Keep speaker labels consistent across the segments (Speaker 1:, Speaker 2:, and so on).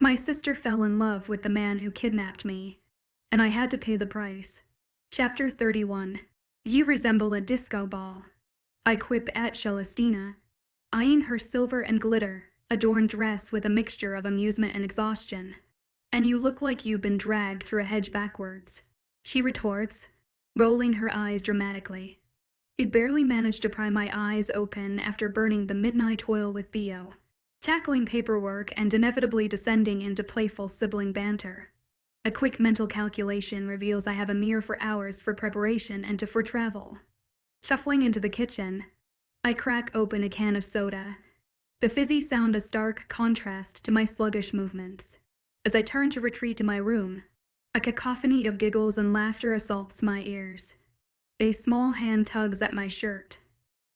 Speaker 1: My sister fell in love with the man who kidnapped me, and I had to pay the price. Chapter 31. You resemble a disco ball, I quip at Celestina, eyeing her silver and glitter adorned dress with a mixture of amusement and exhaustion. And you look like you've been dragged through a hedge backwards, she retorts, rolling her eyes dramatically. It barely managed to pry my eyes open after burning the midnight toil with Theo, tackling paperwork and inevitably descending into playful sibling banter. A quick mental calculation reveals I have a mere 4 hours for preparation and for travel. Shuffling into the kitchen, I crack open a can of soda, the fizzy sound a stark contrast to my sluggish movements. As I turn to retreat to my room, a cacophony of giggles and laughter assaults my ears. A small hand tugs at my shirt,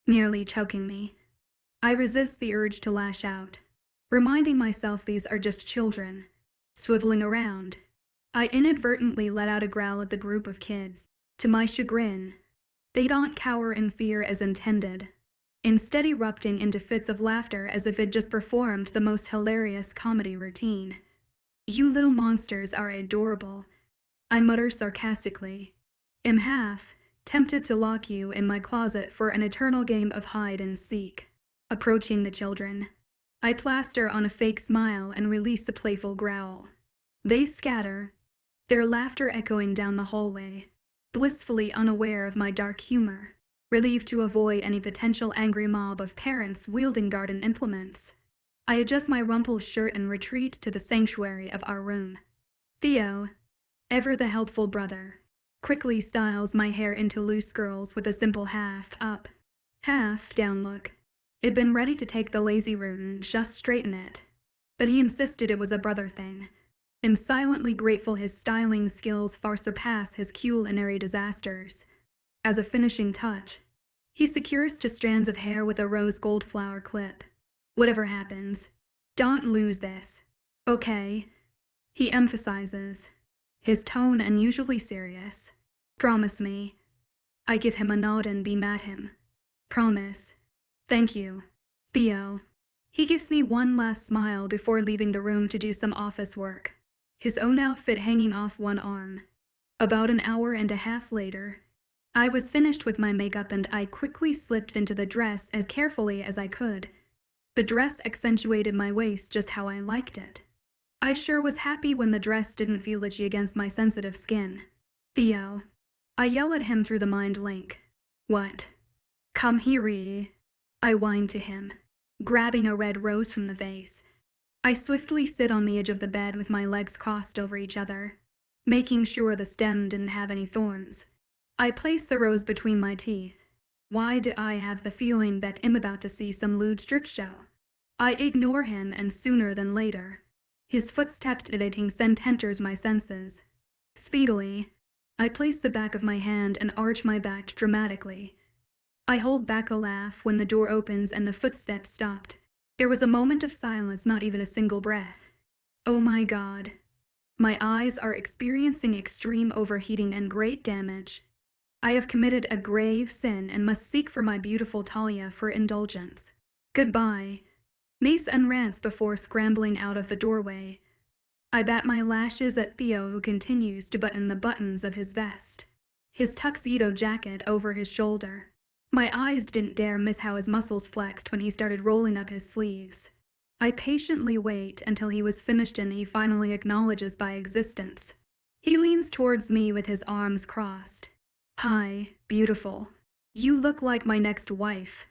Speaker 1: nearly choking me. I resist the urge to lash out, reminding myself these are just children. Swiveling around, I inadvertently let out a growl at the group of kids. To my chagrin, they don't cower in fear as intended, instead erupting into fits of laughter as if it just performed the most hilarious comedy routine. You little monsters are adorable, I mutter sarcastically. Am half tempted to lock you in my closet for an eternal game of hide and seek. Approaching the children, I plaster on a fake smile and release a playful growl. They scatter, their laughter echoing down the hallway, blissfully unaware of my dark humor, relieved to avoid any potential angry mob of parents wielding garden implements. I adjust my rumpled shirt and retreat to the sanctuary of our room. Theo, ever the helpful brother, quickly styles my hair into loose curls with a simple half-up, half-down look. It'd been ready to take the lazy route and just straighten it, but he insisted it was a brother thing. I'm silently grateful his styling skills far surpass his culinary disasters. As a finishing touch, he secures 2 strands of hair with a rose gold flower clip. Whatever happens, don't lose this, okay? He emphasizes, his tone unusually serious. Promise me. I give him a nod and beam at him. Promise. Thank you, Theo. He gives me one last smile before leaving the room to do some office work, his own outfit hanging off one arm. About an hour and a half later, I was finished with my makeup and I quickly slipped into the dress as carefully as I could. The dress accentuated my waist just how I liked it. I sure was happy when the dress didn't feel itchy against my sensitive skin. Theo. I yell at him through the mind link. What? Come here, I whine to him, grabbing a red rose from the vase. I swiftly sit on the edge of the bed with my legs crossed over each other, making sure the stem didn't have any thorns. I place the rose between my teeth. Why do I have the feeling that I'm about to see some lewd strip show? I ignore him, and sooner than later, his footsteps editing scent enters my senses. Speedily, I place the back of my hand and arch my back dramatically. I hold back a laugh when the door opens and the footsteps stopped. There was a moment of silence, not even a single breath. Oh my God. My eyes are experiencing extreme overheating and great damage. I have committed a grave sin and must seek for my beautiful Talia for indulgence. Goodbye. Mace unrants before scrambling out of the doorway. I bat my lashes at Theo, who continues to button the buttons of his vest, his tuxedo jacket over his shoulder. My eyes didn't dare miss how his muscles flexed when he started rolling up his sleeves. I patiently wait until he was finished and he finally acknowledges my existence. He leans towards me with his arms crossed. Hi, beautiful. You look like my next wife.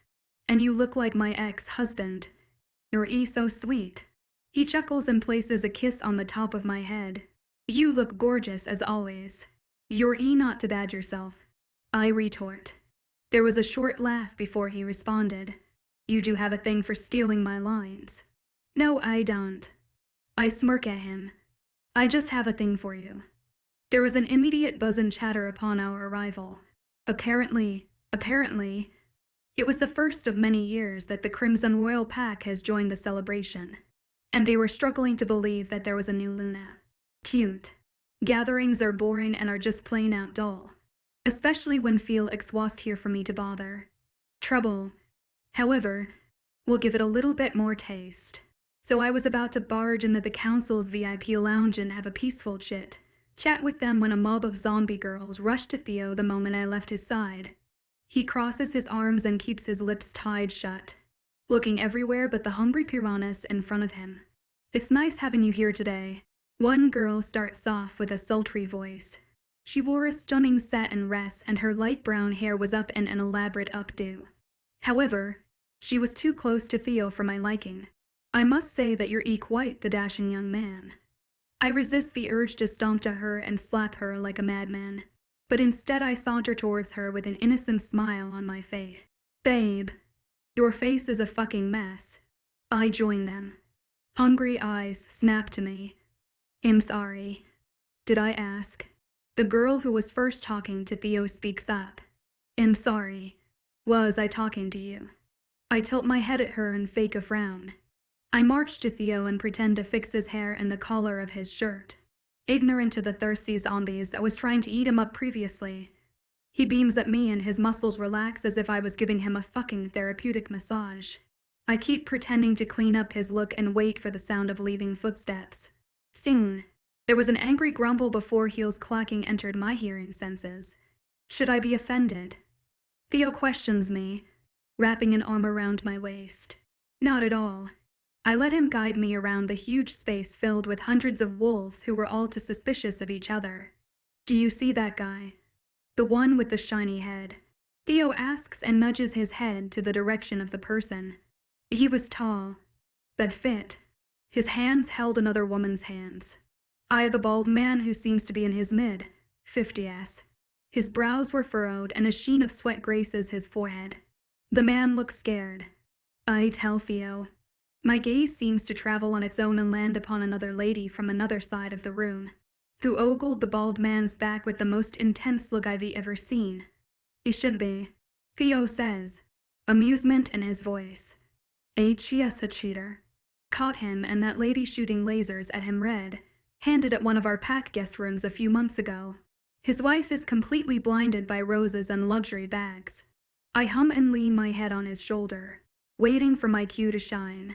Speaker 1: And you look like my ex-husband. You're so sweet. He chuckles and places a kiss on the top of my head. You look gorgeous as always. You're not to bad yourself, I retort. There was a short laugh before he responded. You do have a thing for stealing my lines. No, I don't. I smirk at him. I just have a thing for you. There was an immediate buzz and chatter upon our arrival. Apparently, it was the first of many years that the Crimson Royal Pack has joined the celebration, and they were struggling to believe that there was a new Luna. Cute. Gatherings are boring and are just plain out dull, especially when Felix wasn't here for me to bother. Trouble, however, will give it a little bit more taste. So I was about to barge into the council's VIP lounge and have a peaceful chat with them when a mob of zombie girls rushed to Theo the moment I left his side. He crosses his arms and keeps his lips tied shut, looking everywhere but the hungry piranhas in front of him. "It's nice having you here today." One girl starts off with a sultry voice. She wore a stunning satin dress and her light brown hair was up in an elaborate updo. However, she was too close to Theo for my liking. "I must say that you're quite the dashing young man." I resist the urge to stomp to her and slap her like a madman, but instead I saunter towards her with an innocent smile on my face. "Babe, your face is a fucking mess." I join them. Hungry eyes snap to me. "I'm sorry. Did I ask?" The girl who was first talking to Theo speaks up. "I'm sorry. Was I talking to you?" I tilt my head at her and fake a frown. I march to Theo and pretend to fix his hair and the collar of his shirt, ignorant to the thirsty zombies that was trying to eat him up previously. He beams at me and his muscles relax as if I was giving him a fucking therapeutic massage. I keep pretending to clean up his look and wait for the sound of leaving footsteps. Soon, there was an angry grumble before heels clacking entered my hearing senses. Should I be offended? Theo questions me, wrapping an arm around my waist. Not at all. I let him guide me around the huge space filled with hundreds of wolves who were all too suspicious of each other. "Do you see that guy? The one with the shiny head?" Theo asks and nudges his head to the direction of the person. He was tall, but fit. His hands held another woman's hands. I, the bald man who seems to be in his mid-50s. His brows were furrowed and a sheen of sweat graces his forehead. The man looked scared. I tell Theo. My gaze seems to travel on its own and land upon another lady from another side of the room, who ogled the bald man's back with the most intense look I've ever seen. "He should be," Theo says, amusement in his voice. "H.E.S. a cheater. Caught him and that lady shooting lasers at him red-handed at one of our pack guest rooms a few months ago. His wife is completely blinded by roses and luxury bags." I hum and lean my head on his shoulder, waiting for my cue to shine.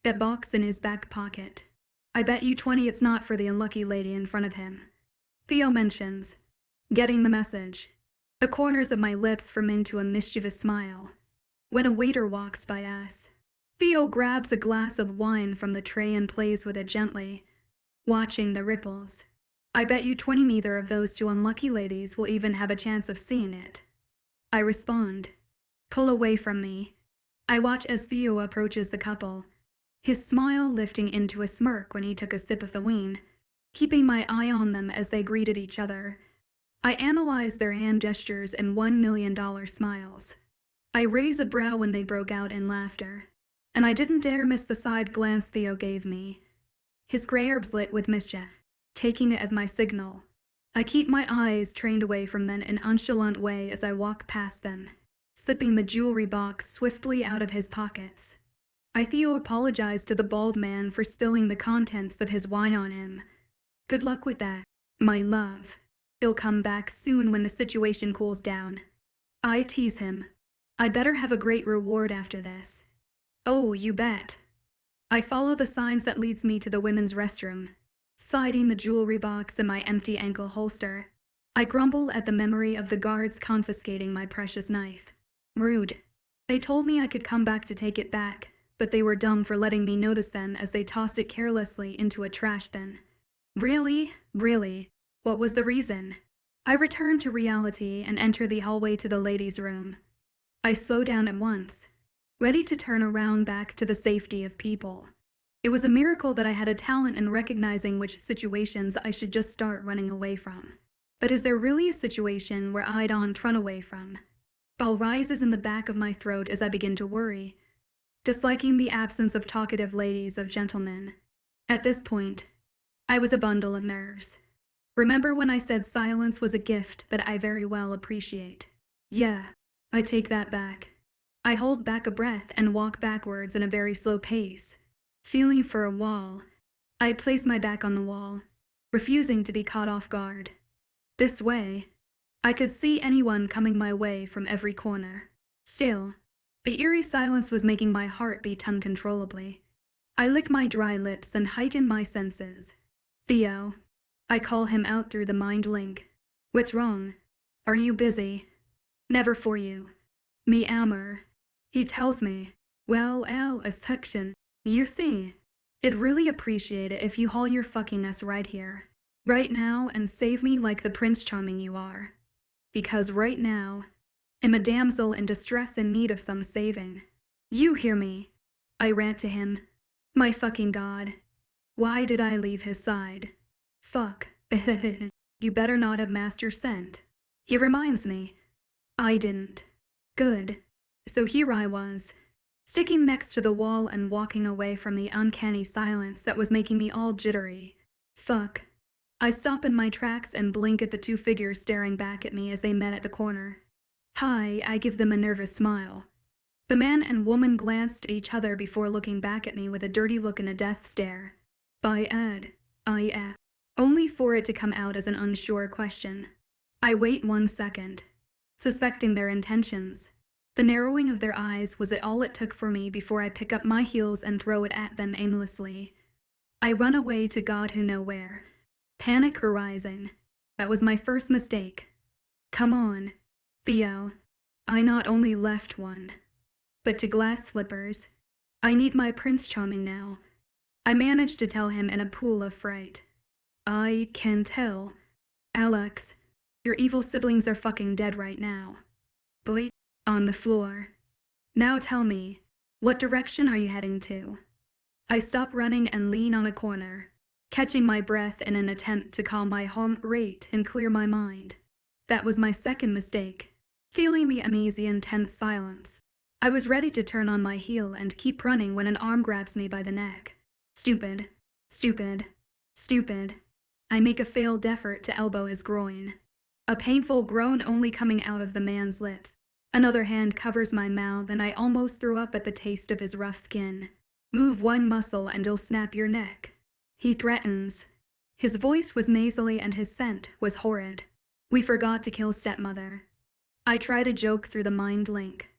Speaker 1: That box in his back pocket. "I bet you 20 it's not for the unlucky lady in front of him," Theo mentions, getting the message. The corners of my lips form into a mischievous smile. When a waiter walks by us, Theo grabs a glass of wine from the tray and plays with it gently, watching the ripples. "I bet you 20 neither of those two unlucky ladies will even have a chance of seeing it." I respond. "Pull away from me." I watch as Theo approaches the couple, his smile lifting into a smirk when he took a sip of the wine, keeping my eye on them as they greeted each other. I analyze their hand gestures and $1 million smiles. I raise a brow when they broke out in laughter, and I didn't dare miss the side glance Theo gave me. His gray herbs lit with mischief, taking it as my signal. I keep my eyes trained away from them in an nonchalant way as I walk past them, slipping the jewelry box swiftly out of his pockets. Theo apologized to the bald man for spilling the contents of his wine on him. "Good luck with that, my love. He'll come back soon when the situation cools down." I tease him. "I better have a great reward after this." "Oh, you bet." I follow the signs that leads me to the women's restroom, sliding the jewelry box in my empty ankle holster. I grumble at the memory of the guards confiscating my precious knife. Rude. They told me I could come back to take it back, but they were dumb for letting me notice them as they tossed it carelessly into a trash bin. Really? What was the reason? I return to reality and enter the hallway to the ladies' room. I slow down at once, ready to turn around back to the safety of people. It was a miracle that I had a talent in recognizing which situations I should just start running away from. But is there really a situation where I'd run away from? Ball rises in the back of my throat as I begin to worry, disliking the absence of talkative ladies of gentlemen. At this point, I was a bundle of nerves. Remember when I said silence was a gift that I very well appreciate? Yeah, I take that back. I hold back a breath and walk backwards in a very slow pace, feeling for a wall. I place my back on the wall, refusing to be caught off guard. This way, I could see anyone coming my way from every corner. Still, the eerie silence was making my heart beat uncontrollably. I lick my dry lips and heighten my senses. Theo. I call him out through the mind link. What's wrong? Are you busy? Never for you. Me Ammer. He tells me, well, a section. You see, I'd really appreciate it if you haul your fuckingness right here, right now, and save me like the Prince Charming you are. Because right now, I'm a damsel in distress in need of some saving. You hear me? I rant to him. My fucking God. Why did I leave his side? Fuck. You better not have masked your scent. He reminds me. I didn't. Good. So here I was, sticking next to the wall and walking away from the uncanny silence that was making me all jittery. Fuck. I stop in my tracks and blink at the two figures staring back at me as they met at the corner. Hi, I give them a nervous smile. The man and woman glanced at each other before looking back at me with a dirty look and a death stare. By Ed, only for it to come out as an unsure question. I wait 1 second, suspecting their intentions. The narrowing of their eyes was all it took for me before I pick up my heels and throw it at them aimlessly. I run away to God who know where. Panic arising. That was my first mistake. Come on, Theo. I not only left one, but to glass slippers. I need my Prince Charming now. I managed to tell him in a pool of fright. I can tell. Alex, your evil siblings are fucking dead right now. Bleed on the floor. Now tell me, what direction are you heading to? I stop running and lean on a corner, catching my breath in an attempt to calm my heart rate and clear my mind. That was my second mistake, feeling the uneasy and tense silence. I was ready to turn on my heel and keep running when an arm grabs me by the neck. Stupid. Stupid. Stupid. I make a failed effort to elbow his groin. A painful groan only coming out of the man's lips. Another hand covers my mouth and I almost threw up at the taste of his rough skin. Move one muscle and he'll snap your neck. He threatens. His voice was nasally and his scent was horrid. We forgot to kill stepmother. I try to joke through the mind link.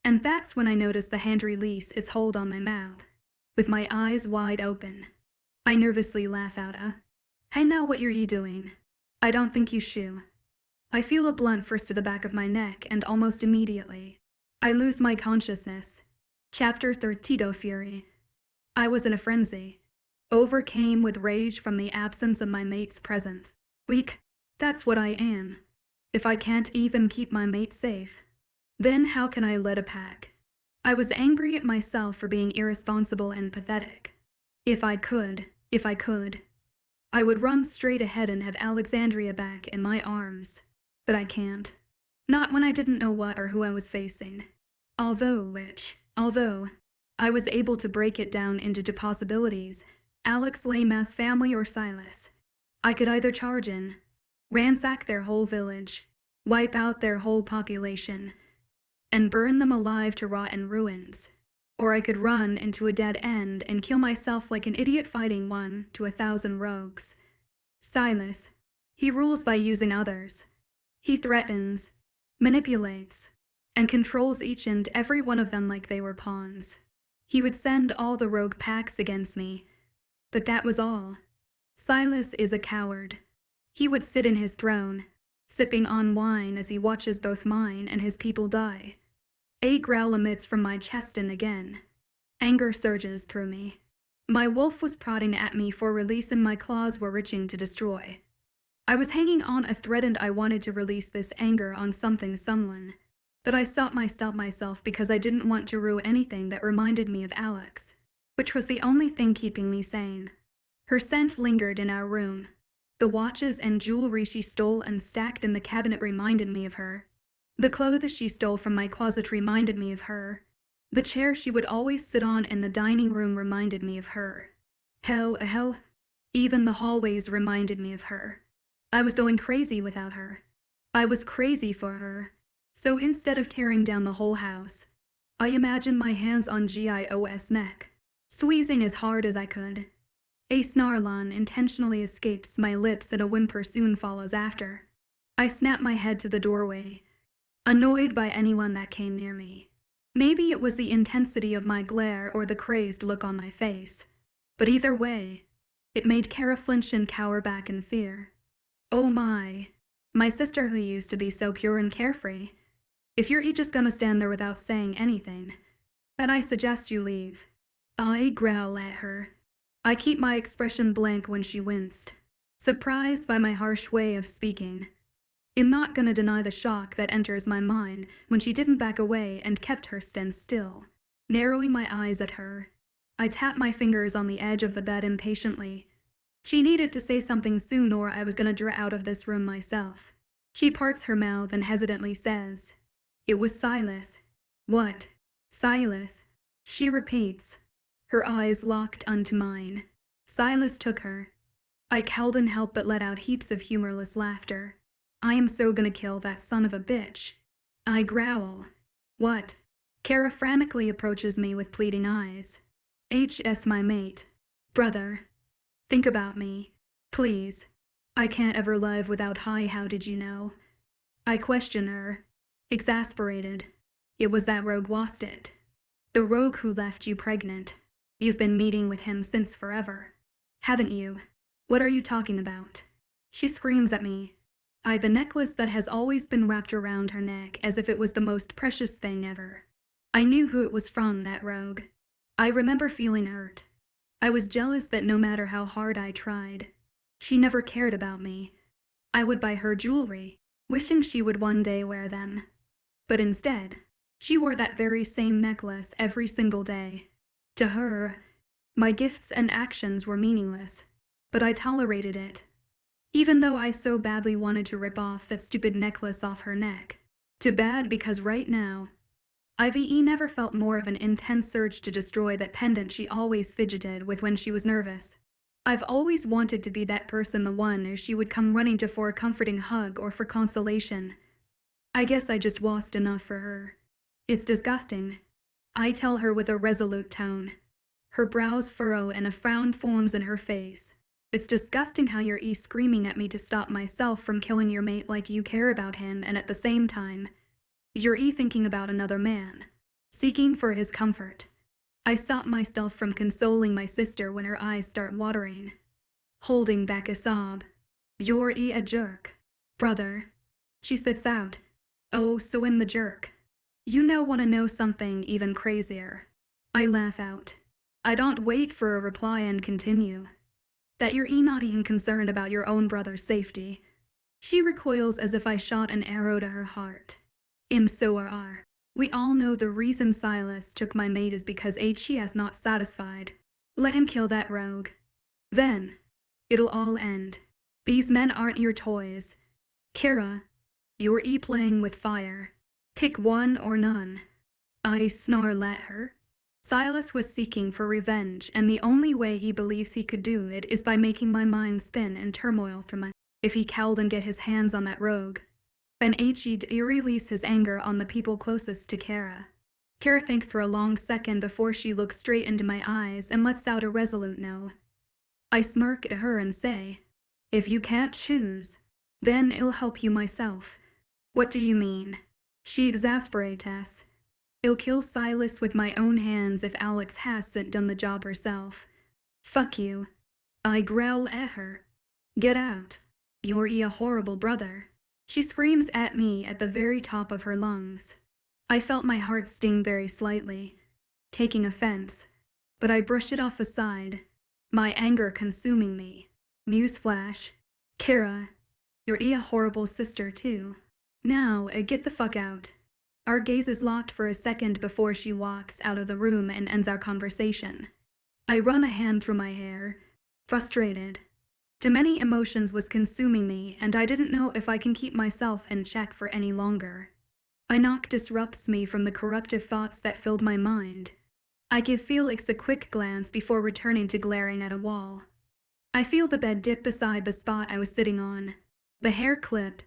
Speaker 1: And that's when I notice the hand release its hold on my mouth. With my eyes wide open, I nervously laugh out Hey, now what are you doing? I don't think you should. I feel a blunt first to the back of my neck and almost immediately, I lose my consciousness. Chapter 13 Fury. I was in a frenzy. Overcame with rage from the absence of my mate's presence. Weak. That's what I am. If I can't even keep my mate safe, then how can I lead a pack? I was angry at myself for being irresponsible and pathetic. If I could, I would run straight ahead and have Alexandria back in my arms. But I can't. Not when I didn't know what or who I was facing. Although I was able to break it down into two possibilities, Alex Lamath's family or Silas. I could either charge in, ransack their whole village, wipe out their whole population, and burn them alive to rot in ruins. Or I could run into a dead end and kill myself like an idiot fighting 1 to 1,000 rogues. Silas. He rules by using others. He threatens, manipulates, and controls each and every one of them like they were pawns. He would send all the rogue packs against me. But that was all. Silas is a coward. He would sit in his throne, sipping on wine as he watches both mine and his people die. A growl emits from my chest and again. Anger surges through me. My wolf was prodding at me for release and my claws were reaching to destroy. I was hanging on a thread and I wanted to release this anger on someone. But I stopped myself because I didn't want to rue anything that reminded me of Alex, which was the only thing keeping me sane. Her scent lingered in our room. The watches and jewelry she stole and stacked in the cabinet reminded me of her. The clothes she stole from my closet reminded me of her. The chair she would always sit on in the dining room reminded me of her. Hell, even the hallways reminded me of her. I was going crazy without her. I was crazy for her. So instead of tearing down the whole house, I imagined my hands on Gios' neck, squeezing as hard as I could. A snarl intentionally escapes my lips and a whimper soon follows after. I snap my head to the doorway, annoyed by anyone that came near me. Maybe it was the intensity of my glare or the crazed look on my face. But either way, it made Kara flinch and cower back in fear. Oh my sister who used to be so pure and carefree. If you're just gonna stand there without saying anything, then I suggest you leave. I growl at her. I keep my expression blank when she winced, surprised by my harsh way of speaking. I'm not gonna deny the shock that enters my mind when she didn't back away and kept her stand still. Narrowing my eyes at her, I tapped my fingers on the edge of the bed impatiently. She needed to say something soon or I was gonna draw out of this room myself. She parts her mouth and hesitantly says, "It was Silas." "What? Silas?" She repeats, her eyes locked onto mine. "Silas took her." I couldn't help but let out heaps of humorless laughter. "I am so gonna kill that son of a bitch." I growl. "What?" Kara frantically approaches me with pleading eyes. "HS my mate. Brother. Think about me. Please. I can't ever live without hi how did you know?" I question her, exasperated. "It was that rogue wasn't it? The rogue who left you pregnant. You've been meeting with him since forever. Haven't you? What are you talking about?" She screams at me. The necklace that has always been wrapped around her neck as if it was the most precious thing ever. I knew who it was from, that rogue. I remember feeling hurt. I was jealous that no matter how hard I tried, she never cared about me. I would buy her jewelry, wishing she would one day wear them. But instead, she wore that very same necklace every single day. To her, my gifts and actions were meaningless, but I tolerated it. Even though I so badly wanted to rip off that stupid necklace off her neck. Too bad because right now, Ivy never felt more of an intense urge to destroy that pendant she always fidgeted with when she was nervous. I've always wanted to be that person, the one who she would come running to for a comforting hug or for consolation. I guess I just wasn't enough for her. It's disgusting. I tell her with a resolute tone. Her brows furrow and a frown forms in her face. It's disgusting how you're screaming at me to stop myself from killing your mate like you care about him, and at the same time, you're thinking about another man, seeking for his comfort. I stop myself from consoling my sister when her eyes start watering, holding back a sob. "You're a jerk, brother," she spits out. "Oh, so I'm the jerk. You now want to know something even crazier." I laugh out. I don't wait for a reply and continue. "That you're not even concerned about your own brother's safety." She recoils as if I shot an arrow to her heart. So are. We all know the reason Silas took my mate is because she has not satisfied. Let him kill that rogue. Then, it'll all end. These men aren't your toys. Kara, you're playing with fire. Pick one or none. I snarl at her. Silas was seeking for revenge, and the only way he believes he could do it is by making my mind spin in turmoil through my... If he cowed and get his hands on that rogue, then he'd release his anger on the people closest to Kara. Kara thinks for a long second before she looks straight into my eyes and lets out a resolute no. I smirk at her and say, "If you can't choose, then I'll help you myself." "What do you mean?" She exasperates us. "I'll kill Silas with my own hands if Alex hasn't done the job herself." "Fuck you." I growl at her. "Get out. You're a horrible brother." She screams at me at the very top of her lungs. I felt my heart sting very slightly, taking offense, but I brush it off aside, my anger consuming me. Newsflash. Kara, you're a horrible sister too. Now, get the fuck out. Our gaze is locked for a second before she walks out of the room and ends our conversation. I run a hand through my hair, frustrated. Too many emotions was consuming me, and I didn't know if I can keep myself in check for any longer. A knock disrupts me from the corruptive thoughts that filled my mind. I give Felix a quick glance before returning to glaring at a wall. I feel the bed dip beside the spot I was sitting on. The hair clip.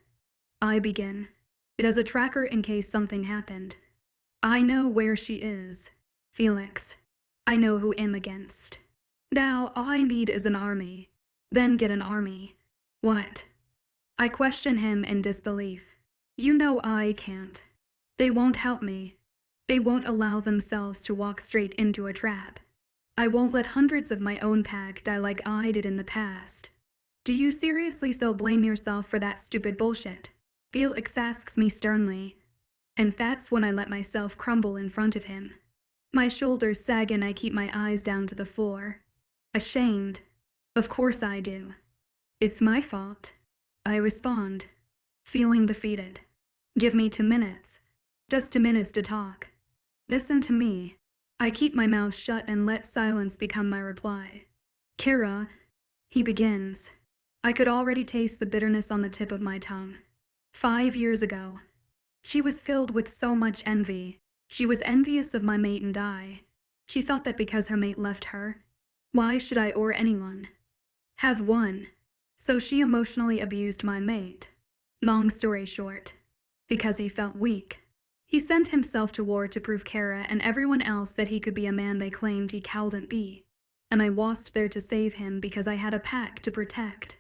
Speaker 1: I begin. It has a tracker in case something happened. I know where she is. Felix. I know who I'm against. Now, all I need is an army. Then get an army. What? I question him in disbelief. You know I can't. They won't help me. They won't allow themselves to walk straight into a trap. I won't let hundreds of my own pack die like I did in the past. Do you seriously still blame yourself for that stupid bullshit? Felix asks me sternly. And that's when I let myself crumble in front of him. My shoulders sag and I keep my eyes down to the floor. Ashamed. Of course I do. It's my fault. I respond, feeling defeated. Give me 2 minutes. Just 2 minutes to talk. Listen to me. I keep my mouth shut and let silence become my reply. Kira, he begins. I could already taste the bitterness on the tip of my tongue. 5 years ago. She was filled with so much envy. She was envious of my mate and I. She thought that because her mate left her, why should I or anyone have won? So she emotionally abused my mate. Long story short, because he felt weak, he sent himself to war to prove Kara and everyone else that he could be a man they claimed he couldn't be. And I was there to save him because I had a pack to protect.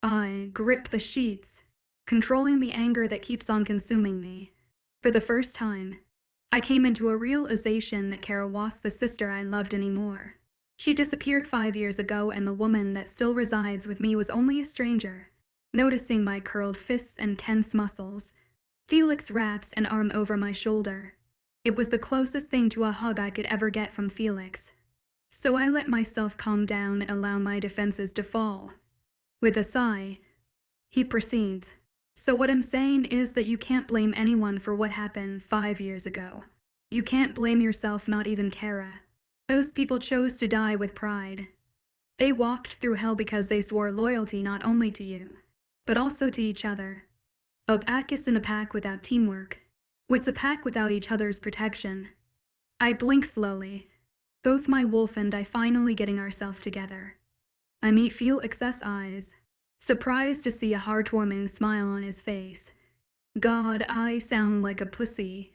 Speaker 1: I grip the sheets, controlling the anger that keeps on consuming me. For the first time, I came into a realization that Kara wasn't the sister I loved anymore. She disappeared 5 years ago, and the woman that still resides with me was only a stranger. Noticing my curled fists and tense muscles, Felix wraps an arm over my shoulder. It was the closest thing to a hug I could ever get from Felix. So I let myself calm down and allow my defenses to fall. With a sigh, he proceeds. So what I'm saying is that you can't blame anyone for what happened 5 years ago. You can't blame yourself, not even Kara. Those people chose to die with pride. They walked through hell because they swore loyalty not only to you, but also to each other. A pack isn't a pack without teamwork. What's a pack without each other's protection? I blink slowly. Both my wolf and I finally getting ourselves together. I meet Felix's eyes, surprised to see a heartwarming smile on his face. God, I sound like a pussy.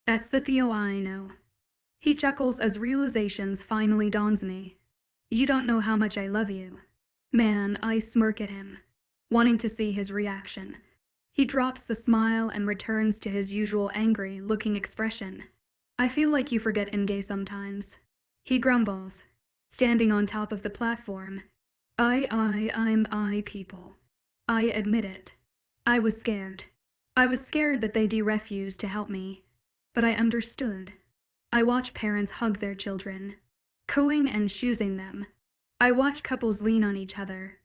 Speaker 1: That's the Theo I know. He chuckles as realizations finally dawns me. You don't know how much I love you. Man, I smirk at him, wanting to see his reaction. He drops the smile and returns to his usual angry-looking expression. I feel like you forget Inge sometimes. He grumbles, standing on top of the platform. I'm people. I admit it. I was scared. I was scared that they'd refuse to help me. But I understood. I watch parents hug their children, cooing and choosing them. I watch couples lean on each other,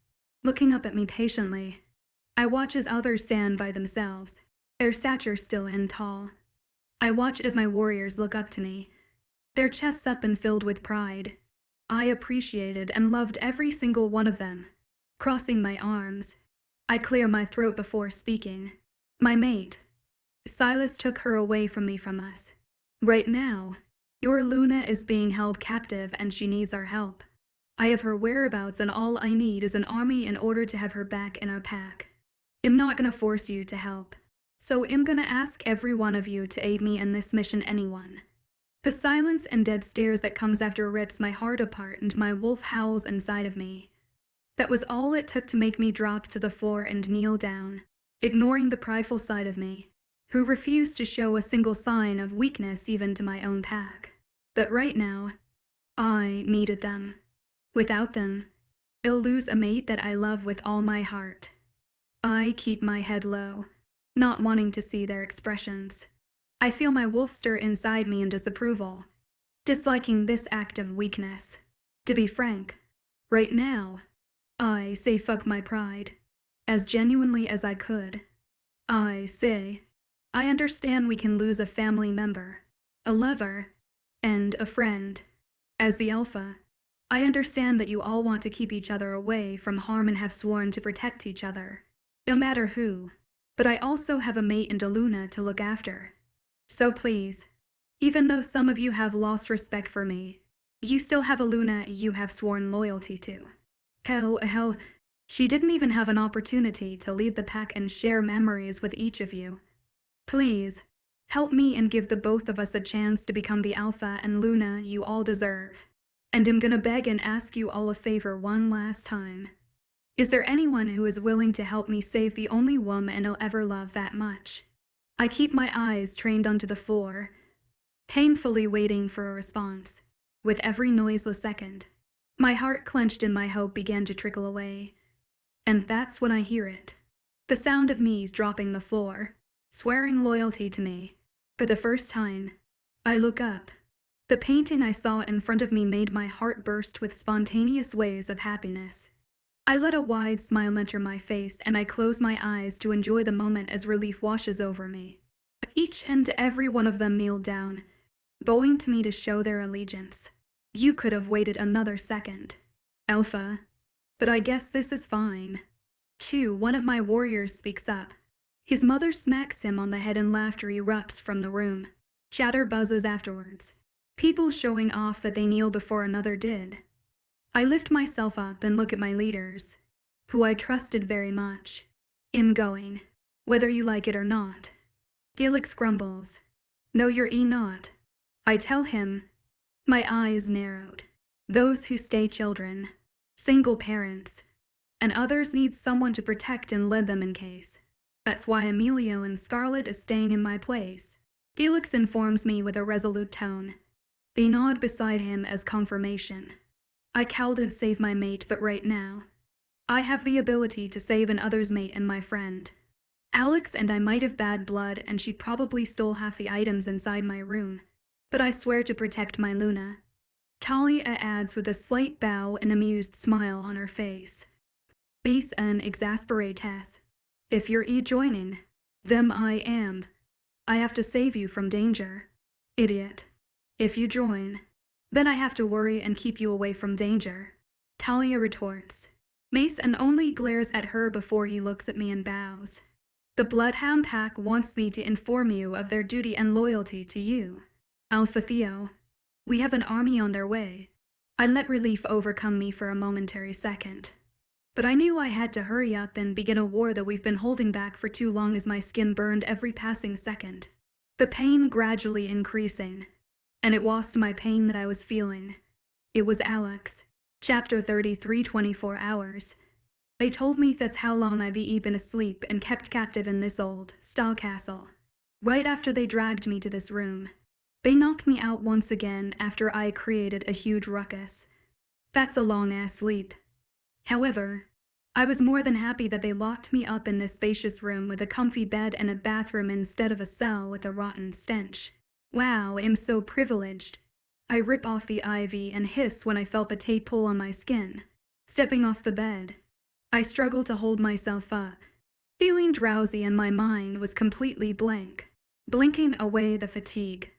Speaker 1: looking up at me patiently. I watch as others stand by themselves, their stature still and tall. I watch as my warriors look up to me, their chests up and filled with pride. I appreciated and loved every single one of them. Crossing my arms, I clear my throat before speaking. My mate, Silas, took her away from us. Right now, your Luna is being held captive and she needs our help. I have her whereabouts and all I need is an army in order to have her back in our pack. I'm not gonna force you to help, so I'm gonna ask every one of you to aid me in this mission, anyone. The silence and dead stares that comes after rips my heart apart and my wolf howls inside of me. That was all it took to make me drop to the floor and kneel down, ignoring the prideful side of me, who refused to show a single sign of weakness even to my own pack. But right now, I needed them. Without them, I'll lose a mate that I love with all my heart. I keep my head low, not wanting to see their expressions. I feel my wolf stir inside me in disapproval, disliking this act of weakness. To be frank, right now, I say fuck my pride, as genuinely as I could. I say, I understand we can lose a family member, a lover, and a friend. As the alpha, I understand that you all want to keep each other away from harm and have sworn to protect each other, no matter who. But I also have a mate and a Luna to look after. So please, even though some of you have lost respect for me, you still have a Luna you have sworn loyalty to. Hell, she didn't even have an opportunity to lead the pack and share memories with each of you. Please, help me and give the both of us a chance to become the alpha and Luna you all deserve. And I'm gonna beg and ask you all a favor one last time. Is there anyone who is willing to help me save the only woman I'll ever love that much? I keep my eyes trained onto the floor, painfully waiting for a response. with every noiseless second. My heart clenched and my hope began to trickle away. And that's when I hear it. The sound of knees dropping the floor, swearing loyalty to me. For the first time, I look up. The painting I saw in front of me made my heart burst with spontaneous waves of happiness. I let a wide smile enter my face and I close my eyes to enjoy the moment as relief washes over me. Each and every one of them kneeled down, bowing to me to show their allegiance. You could have waited another second, Alpha, but I guess this is fine. One of my warriors speaks up. His mother smacks him on the head and laughter erupts from the room. Chatter buzzes afterwards. People showing off that they kneel before another did. I lift myself up and look at my leaders, who I trusted very much. I'm going, whether you like it or not. Felix grumbles. No, you're not. I tell him. My eyes narrowed. Those who stay children, single parents, and others need someone to protect and lead them in case. That's why Emilio and Scarlet is staying in my place. Felix informs me with a resolute tone. They nod beside him as confirmation. I cowed and save my mate, but right now, I have the ability to save another's mate and my friend. Alex and I might have bad blood and she probably stole half the items inside my room, but I swear to protect my Luna. Talia adds with a slight bow and amused smile on her face. Base and exasperate Tess. If you're joining, them I am. I have to save you from danger. Idiot. If you join, then I have to worry and keep you away from danger. Talia retorts. Mason only glares at her before he looks at me and bows. The Bloodhound Pack wants me to inform you of their duty and loyalty to you. Alpha Theo, we have an army on their way. I let relief overcome me for a momentary second. But I knew I had to hurry up and begin a war that we've been holding back for too long as my skin burned every passing second. The pain gradually increasing. And it was my pain that I was feeling. It was Alex. Chapter 33, 24 hours. They told me that's how long I'd be been asleep and kept captive in this old, style castle. Right after they dragged me to this room. They knocked me out once again after I created a huge ruckus. That's a long-ass sleep. However, I was more than happy that they locked me up in this spacious room with a comfy bed and a bathroom instead of a cell with a rotten stench. Wow, I'm so privileged. I rip off the ivy and hiss when I felt the tape pull on my skin. Stepping off the bed, I struggle to hold myself up. Feeling drowsy and my mind was completely blank, blinking away the fatigue.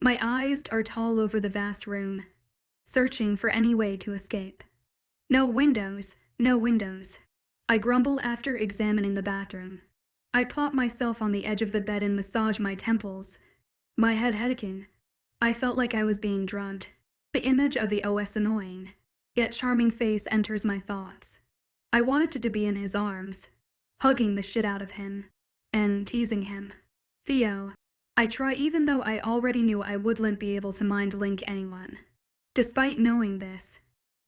Speaker 1: My eyes are all over the vast room, searching for any way to escape. No windows, no windows. I grumble after examining the bathroom. I plop myself on the edge of the bed and massage my temples. My head aching. I felt like I was being drugged. The image of the OS annoying, yet charming face enters my thoughts. I wanted to be in his arms, hugging the shit out of him, and teasing him. Theo, I try even though I already knew I wouldn't be able to mind link anyone. Despite knowing this,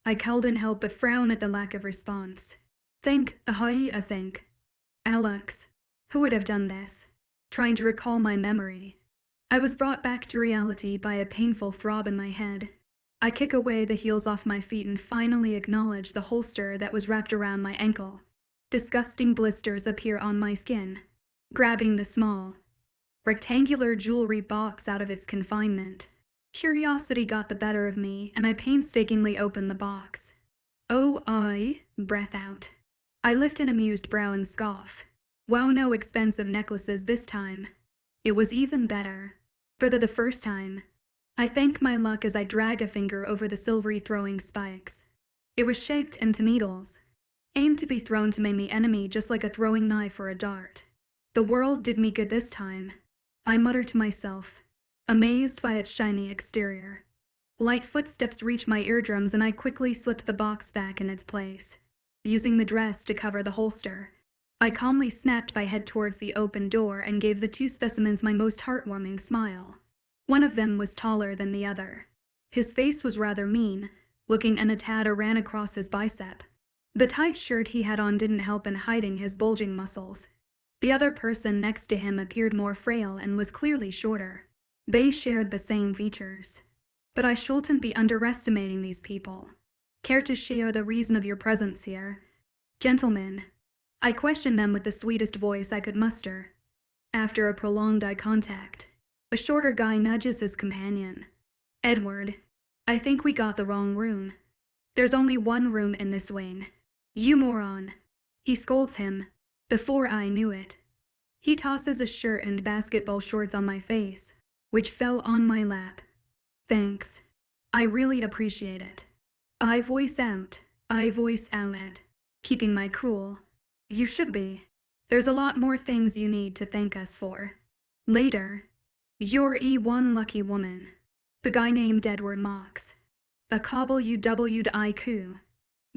Speaker 1: I couldn't help but frown at the lack of response. Think. Alex, who would have done this? Trying to recall my memory. I was brought back to reality by a painful throb in my head. I kick away the heels off my feet and finally acknowledge the holster that was wrapped around my ankle. Disgusting blisters appear on my skin. Grabbing the small, rectangular jewelry box out of its confinement. Curiosity got the better of me, and I painstakingly opened the box. Oh, breath out. I lift an amused brow and scoff. Wow, no expensive necklaces this time. It was even better. For the first time, I thank my luck as I drag a finger over the silvery throwing spikes. It was shaped into needles, aimed to be thrown to my enemy just like a throwing knife or a dart. The world did me good this time, I muttered to myself, amazed by its shiny exterior. Light footsteps reached my eardrums and I quickly slipped the box back in its place. Using the dress to cover the holster, I calmly snapped my head towards the open door and gave the two specimens my most heartwarming smile. One of them was taller than the other. His face was rather mean, looking and a tattoo ran across his bicep. The tight shirt he had on didn't help in hiding his bulging muscles. The other person next to him appeared more frail and was clearly shorter. They shared the same features. But I shouldn't be underestimating these people. Care to share the reason of your presence here? Gentlemen, I questioned them with the sweetest voice I could muster. After a prolonged eye contact, a shorter guy nudges his companion. Edward, I think we got the wrong room. There's only one room in this wing. You moron. He scolds him. Before I knew it, he tosses a shirt and basketball shorts on my face, which fell on my lap. Thanks. I really appreciate it. I voice out, keeping my cool. You should be. There's a lot more things you need to thank us for. Later, you're one lucky woman. The guy named Edward mocks. The cobble you W'd IQ,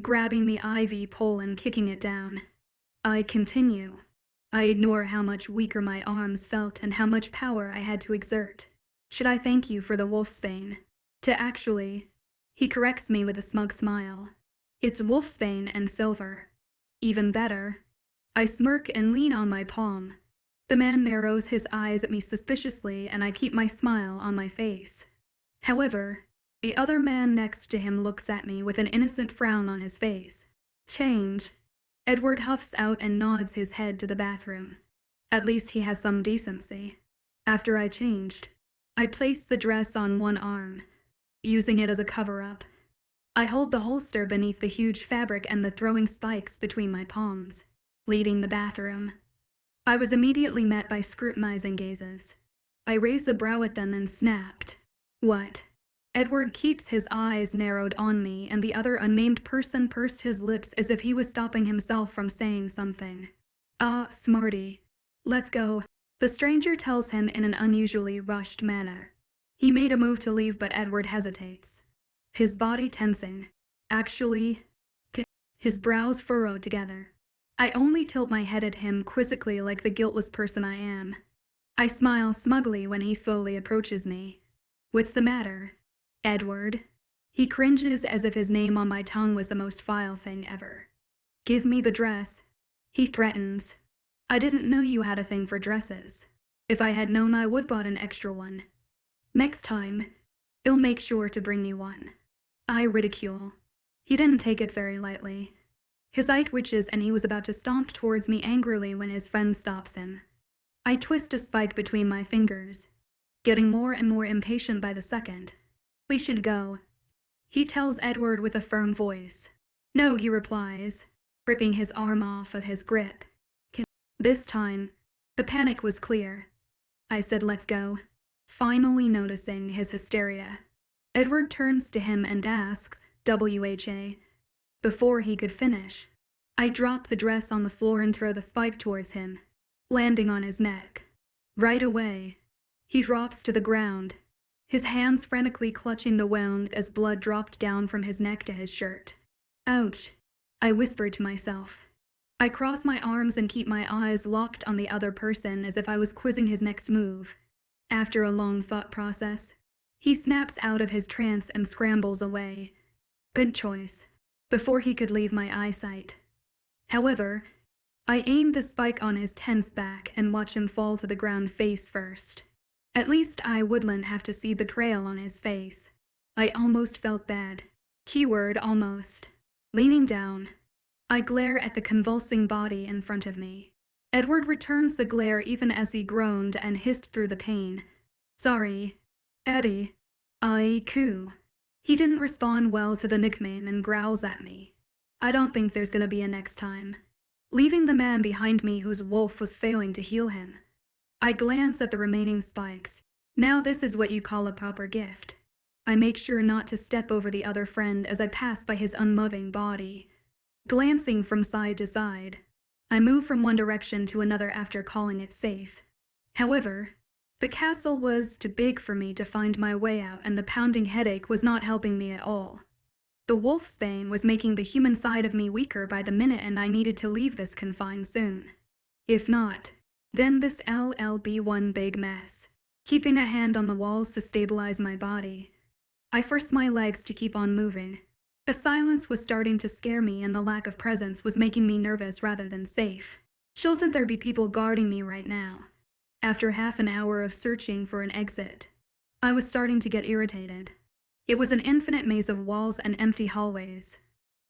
Speaker 1: grabbing the ivy pole and kicking it down. I continue. I ignore how much weaker my arms felt and how much power I had to exert. Should I thank you for the wolfsbane? He corrects me with a smug smile. It's wolfsbane and silver. Even better. I smirk and lean on my palm. The man narrows his eyes at me suspiciously and I keep my smile on my face. However, the other man next to him looks at me with an innocent frown on his face. Change. Edward huffs out and nods his head to the bathroom. At least he has some decency. After I changed, I placed the dress on one arm, using it as a cover-up. I hold the holster beneath the huge fabric and the throwing spikes between my palms, leading the bathroom. I was immediately met by scrutinizing gazes. I raised a brow at them and snapped. What? Edward keeps his eyes narrowed on me, and the other unnamed person pursed his lips as if he was stopping himself from saying something. Smarty. Let's go. The stranger tells him in an unusually rushed manner. He made a move to leave, but Edward hesitates. His body tensing. His brows furrowed together. I only tilt my head at him quizzically like the guiltless person I am. I smile smugly when he slowly approaches me. What's the matter? Edward. He cringes as if his name on my tongue was the most vile thing ever. Give me the dress. He threatens. I didn't know you had a thing for dresses. If I had known, I would bought an extra one. Next time, I'll make sure to bring you one. I ridicule. He didn't take it very lightly. His eye twitches and he was about to stomp towards me angrily when his friend stops him. I twist a spike between my fingers, getting more and more impatient by the second. We should go. He tells Edward with a firm voice. No, he replies, ripping his arm off of his grip. This time, the panic was clear. I said, let's go, finally noticing his hysteria. Edward turns to him and asks, WHA. Before he could finish, I drop the dress on the floor and throw the spike towards him, landing on his neck. Right away, he drops to the ground, his hands frantically clutching the wound as blood dropped down from his neck to his shirt. Ouch, I whispered to myself. I cross my arms and keep my eyes locked on the other person as if I was quizzing his next move. After a long thought process, he snaps out of his trance and scrambles away. Good choice. Before he could leave my eyesight. However, I aim the spike on his tense back and watch him fall to the ground face first. At least I wouldn't have to see the trail on his face. I almost felt bad. Keyword almost. Leaning down, I glare at the convulsing body in front of me. Edward returns the glare even as he groaned and hissed through the pain. Sorry, Eddie. I coo. He didn't respond well to the nickname and growls at me. I don't think there's gonna be a next time. Leaving the man behind me whose wolf was failing to heal him. I glance at the remaining spikes. Now this is what you call a proper gift. I make sure not to step over the other friend as I pass by his unmoving body. Glancing from side to side, I move from one direction to another after calling it safe. However, the castle was too big for me to find my way out, and the pounding headache was not helping me at all. The wolfsbane was making the human side of me weaker by the minute, and I needed to leave this confine soon. If not, then this LL be one big mess. Keeping a hand on the walls to stabilize my body, I forced my legs to keep on moving. The silence was starting to scare me, and the lack of presence was making me nervous rather than safe. Shouldn't there be people guarding me right now? After half an hour of searching for an exit, I was starting to get irritated. It was an infinite maze of walls and empty hallways.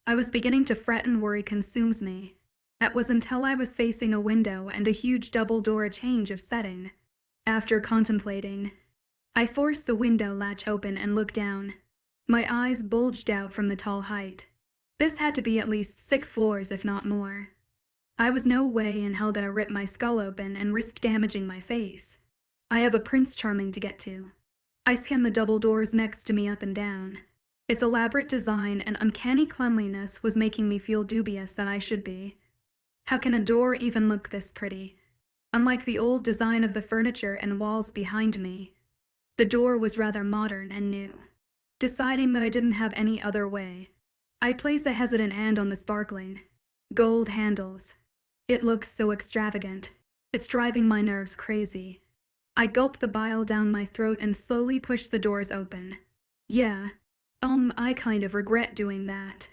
Speaker 1: I was beginning to fret and worry consumes me. That was until I was facing a window and a huge double door change of setting. After contemplating, I forced the window latch open and looked down. My eyes bulged out from the tall height. This had to be at least 6 floors, if not more. I was no way in hell gonna rip my skull open and risk damaging my face. I have a Prince Charming to get to. I scanned the double doors next to me up and down. Its elaborate design and uncanny cleanliness was making me feel dubious that I should be. How can a door even look this pretty? Unlike the old design of the furniture and walls behind me, the door was rather modern and new. Deciding that I didn't have any other way, I placed a hesitant hand on the sparkling gold handles. It looks so extravagant. It's driving my nerves crazy. I gulped the bile down my throat and slowly pushed the doors open. Yeah, I kind of regret doing that.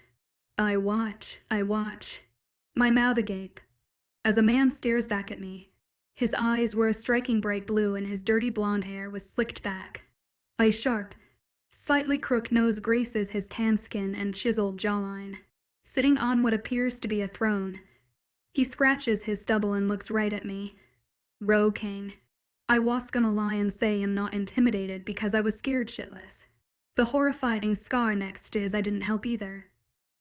Speaker 1: I watch. My mouth agape, as a man stares back at me. His eyes were a striking bright blue and his dirty blonde hair was slicked back. A sharp, slightly crooked nose graces his tan skin and chiseled jawline. Sitting on what appears to be a throne, he scratches his stubble and looks right at me. Roe King. I was gonna lie and say I'm not intimidated because I was scared shitless. The horrifying scar next to his eye didn't help either.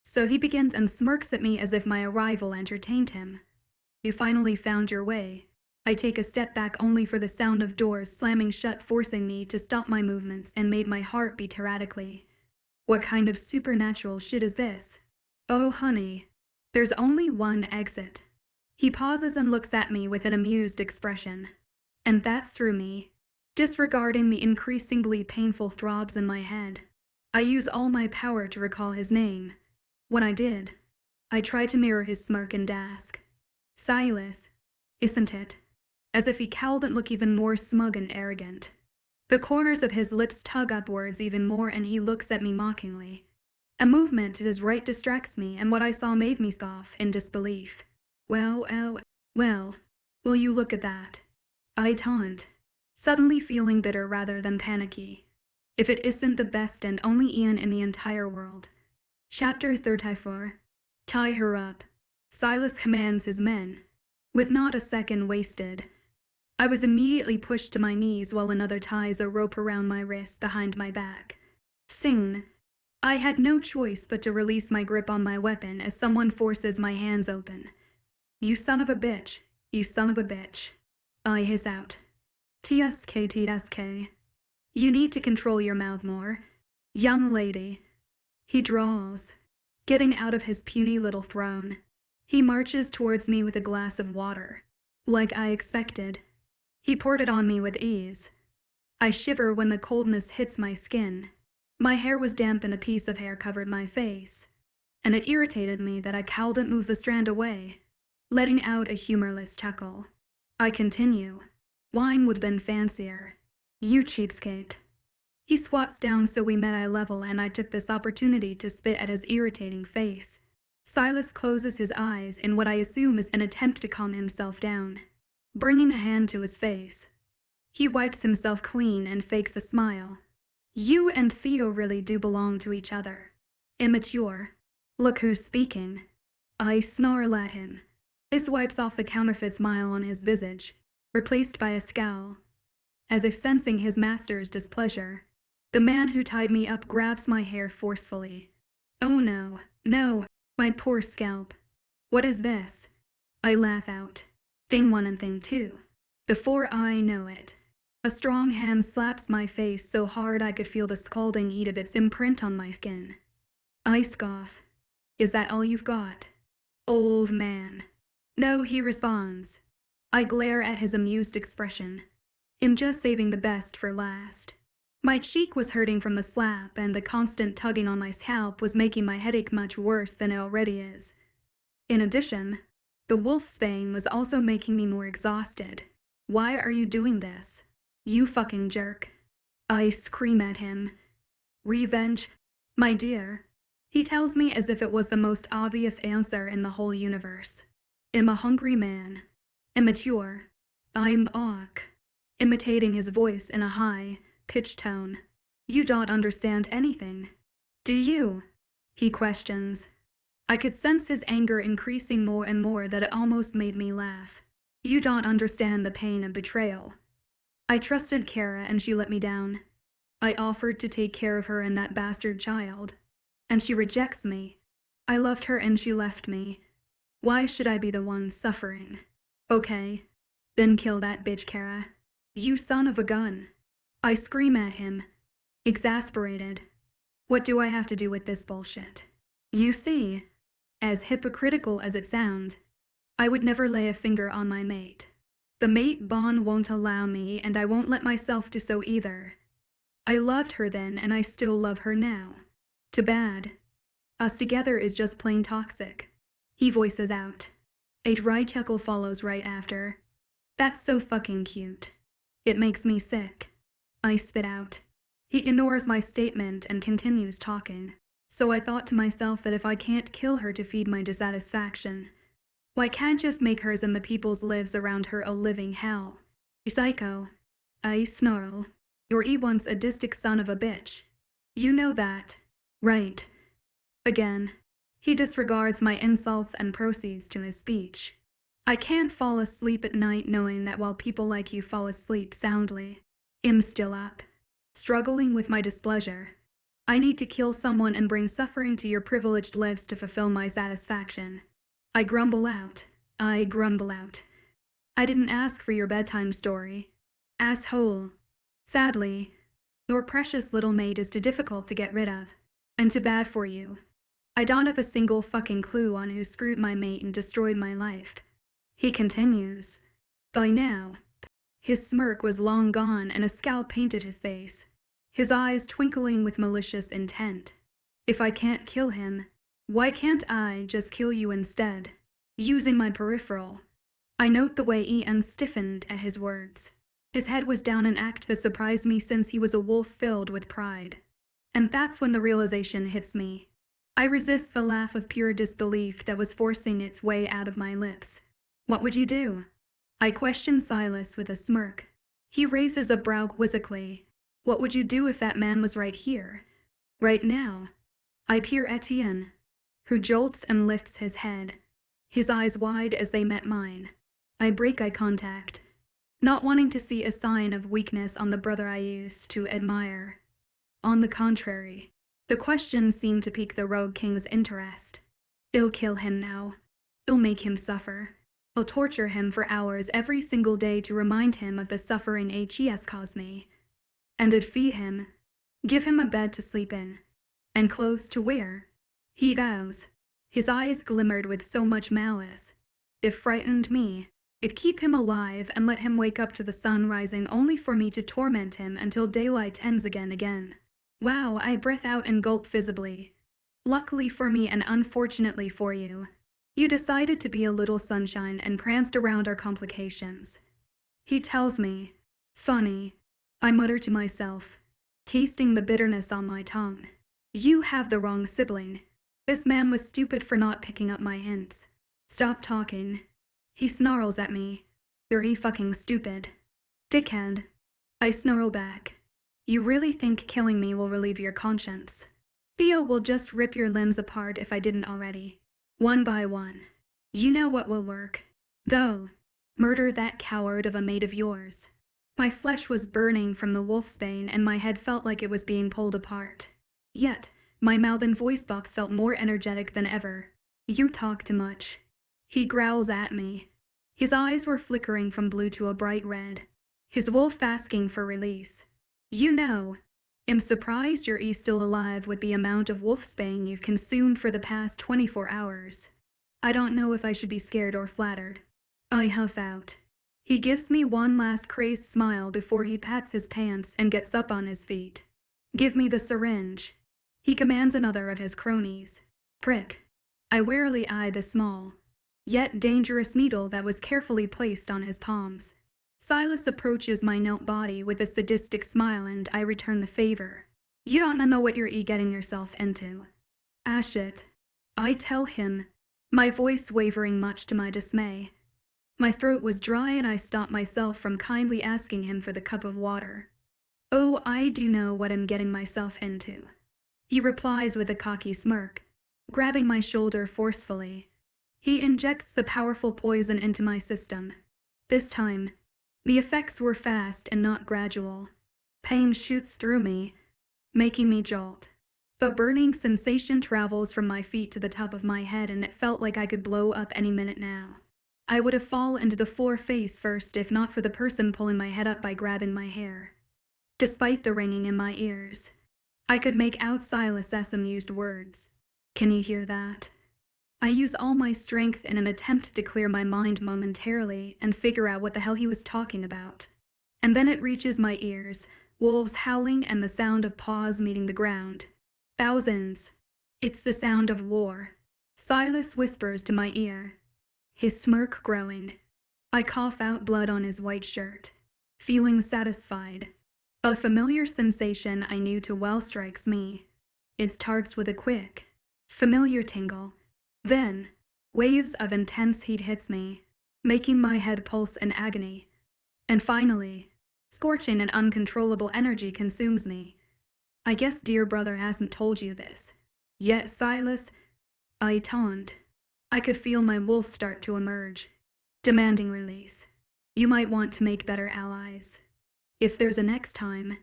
Speaker 1: So he begins and smirks at me as if my arrival entertained him. You finally found your way. I take a step back only for the sound of doors slamming shut, forcing me to stop my movements and made my heart beat erratically. What kind of supernatural shit is this? Oh honey, there's only one exit. He pauses and looks at me with an amused expression. And that's through me. Disregarding the increasingly painful throbs in my head, I use all my power to recall his name. When I did, I tried to mirror his smirk and ask, Silas, isn't it? As if he cowled and looked even more smug and arrogant. The corners of his lips tug upwards even more and he looks at me mockingly. A movement to his right distracts me and what I saw made me scoff in disbelief. Well, will you look at that? I taunt, suddenly feeling bitter rather than panicky. If it isn't the best and only Ian in the entire world. Chapter 34. Tie her up. Silas commands his men. With not a second wasted, I was immediately pushed to my knees while another ties a rope around my wrist behind my back. Soon, I had no choice but to release my grip on my weapon as someone forces my hands open. You son of a bitch. You son of a bitch. I hiss out. TSK. You need to control your mouth more. Young lady. He drawls, getting out of his puny little throne. He marches towards me with a glass of water. Like I expected, he poured it on me with ease. I shiver when the coldness hits my skin. My hair was damp and a piece of hair covered my face, and it irritated me that I couldn't move the strand away, letting out a humorless chuckle. I continue. Wine would have been fancier. You cheapskate. He squats down so we met eye level and I took this opportunity to spit at his irritating face. Silas closes his eyes in what I assume is an attempt to calm himself down, bringing a hand to his face. He wipes himself clean and fakes a smile. You and Theo really do belong to each other. Immature. Look who's speaking. I snarl at him. This wipes off the counterfeit smile on his visage, replaced by a scowl. As if sensing his master's displeasure, the man who tied me up grabs my hair forcefully. Oh no, my poor scalp. What is this? I laugh out. Thing 1 and thing 2. Before I know it, a strong hand slaps my face so hard I could feel the scalding heat of its imprint on my skin. I scoff. Is that all you've got? Old man. No, he responds. I glare at his amused expression. I'm just saving the best for last. My cheek was hurting from the slap, and the constant tugging on my scalp was making my headache much worse than it already is. In addition, the wolfsbane was also making me more exhausted. Why are you doing this? You fucking jerk. I scream at him. Revenge? My dear. He tells me as if it was the most obvious answer in the whole universe. I'm a hungry man. Immature. I'm awk. Imitating his voice in a high, pitched tone. You don't understand anything. Do you? He questions. I could sense his anger increasing more and more that it almost made me laugh. You don't understand the pain of betrayal. I trusted Kara and she let me down. I offered to take care of her and that bastard child. And she rejects me. I loved her and she left me. Why should I be the one suffering? Okay. Then kill that bitch, Kara. You son of a gun. I scream at him, exasperated. What do I have to do with this bullshit? You see, as hypocritical as it sounds, I would never lay a finger on my mate. The mate bond won't allow me, and I won't let myself do so either. I loved her then, and I still love her now. Too bad. Us together is just plain toxic. He voices out. A dry chuckle follows right after. That's so fucking cute. It makes me sick. I spit out. He ignores my statement and continues talking. So I thought to myself that if I can't kill her to feed my dissatisfaction, why can't just make hers and the people's lives around her a living hell? You psycho. I snarl. You're once a sadistic son of a bitch. You know that, right? Again, he disregards my insults and proceeds to his speech. I can't fall asleep at night knowing that while people like you fall asleep soundly, I'm still up, struggling with my displeasure. I need to kill someone and bring suffering to your privileged lives to fulfill my satisfaction. I grumble out. I didn't ask for your bedtime story. Asshole. Sadly, your precious little mate is too difficult to get rid of, and too bad for you. I don't have a single fucking clue on who screwed my mate and destroyed my life. He continues. By now, his smirk was long gone and a scowl painted his face, his eyes twinkling with malicious intent. If I can't kill him, why can't I just kill you instead, using my peripheral? I note the way Ian stiffened at his words. His head was down, an act that surprised me since he was a wolf filled with pride. And that's when the realization hits me. I resist the laugh of pure disbelief that was forcing its way out of my lips. What would you do? I question Silas with a smirk. He raises a brow quizzically. What would you do if that man was right here? Right now? I peer at Ian, who jolts and lifts his head, his eyes wide as they met mine. I break eye contact, not wanting to see a sign of weakness on the brother I used to admire. On the contrary, the question seemed to pique the Rogue King's interest. I'll kill him now. I'll make him suffer. I'll torture him for hours every single day to remind him of the suffering he has caused me. And I'd feed him, give him a bed to sleep in, and clothes to wear. He vows. His eyes glimmered with so much malice. It frightened me. It'd keep him alive and let him wake up to the sun rising only for me to torment him until daylight ends again. Wow, I breath out and gulp visibly. Luckily for me and unfortunately for you, you decided to be a little sunshine and pranced around our complications. He tells me. Funny. I mutter to myself, tasting the bitterness on my tongue. You have the wrong sibling. This man was stupid for not picking up my hints. Stop talking. He snarls at me. You're fucking stupid. Dickhead. I snarl back. You really think killing me will relieve your conscience? Theo will just rip your limbs apart if I didn't already. One by one. You know what will work. Though, murder that coward of a mate of yours. My flesh was burning from the wolfsbane and my head felt like it was being pulled apart. Yet, my mouth and voice box felt more energetic than ever. You talk too much. He growls at me. His eyes were flickering from blue to a bright red. His wolf asking for release. You know, I'm surprised you're still alive with the amount of wolfsbane you've consumed for the past 24 hours. I don't know if I should be scared or flattered. I huff out. He gives me one last crazed smile before he pats his pants and gets up on his feet. Give me the syringe. He commands another of his cronies. Prick. I warily eye the small, yet dangerous needle that was carefully placed on his palms. Silas approaches my knelt body with a sadistic smile and I return the favor. You don't know what you're getting yourself into. Shit. I tell him, my voice wavering much to my dismay. My throat was dry and I stopped myself from kindly asking him for the cup of water. "Oh, I do know what I'm getting myself into," he replies with a cocky smirk, grabbing my shoulder forcefully. He injects the powerful poison into my system. This time, the effects were fast and not gradual. Pain shoots through me, making me jolt. The burning sensation travels from my feet to the top of my head, and it felt like I could blow up any minute now. I would have fallen into the floor face first if not for the person pulling my head up by grabbing my hair. Despite the ringing in my ears, I could make out Silas's amused words. "Can you hear that?" I use all my strength in an attempt to clear my mind momentarily and figure out what the hell he was talking about. And then it reaches my ears, wolves howling and the sound of paws meeting the ground. Thousands. It's the sound of war. Silas whispers to my ear, his smirk growing. I cough out blood on his white shirt, feeling satisfied. A familiar sensation I knew too well strikes me. It starts with a quick, familiar tingle. Then, waves of intense heat hits me, making my head pulse in agony. And finally, scorching and uncontrollable energy consumes me. "I guess dear brother hasn't told you this yet, Silas," I taunt. I could feel my wolf start to emerge, demanding release. "You might want to make better allies. If there's a next time."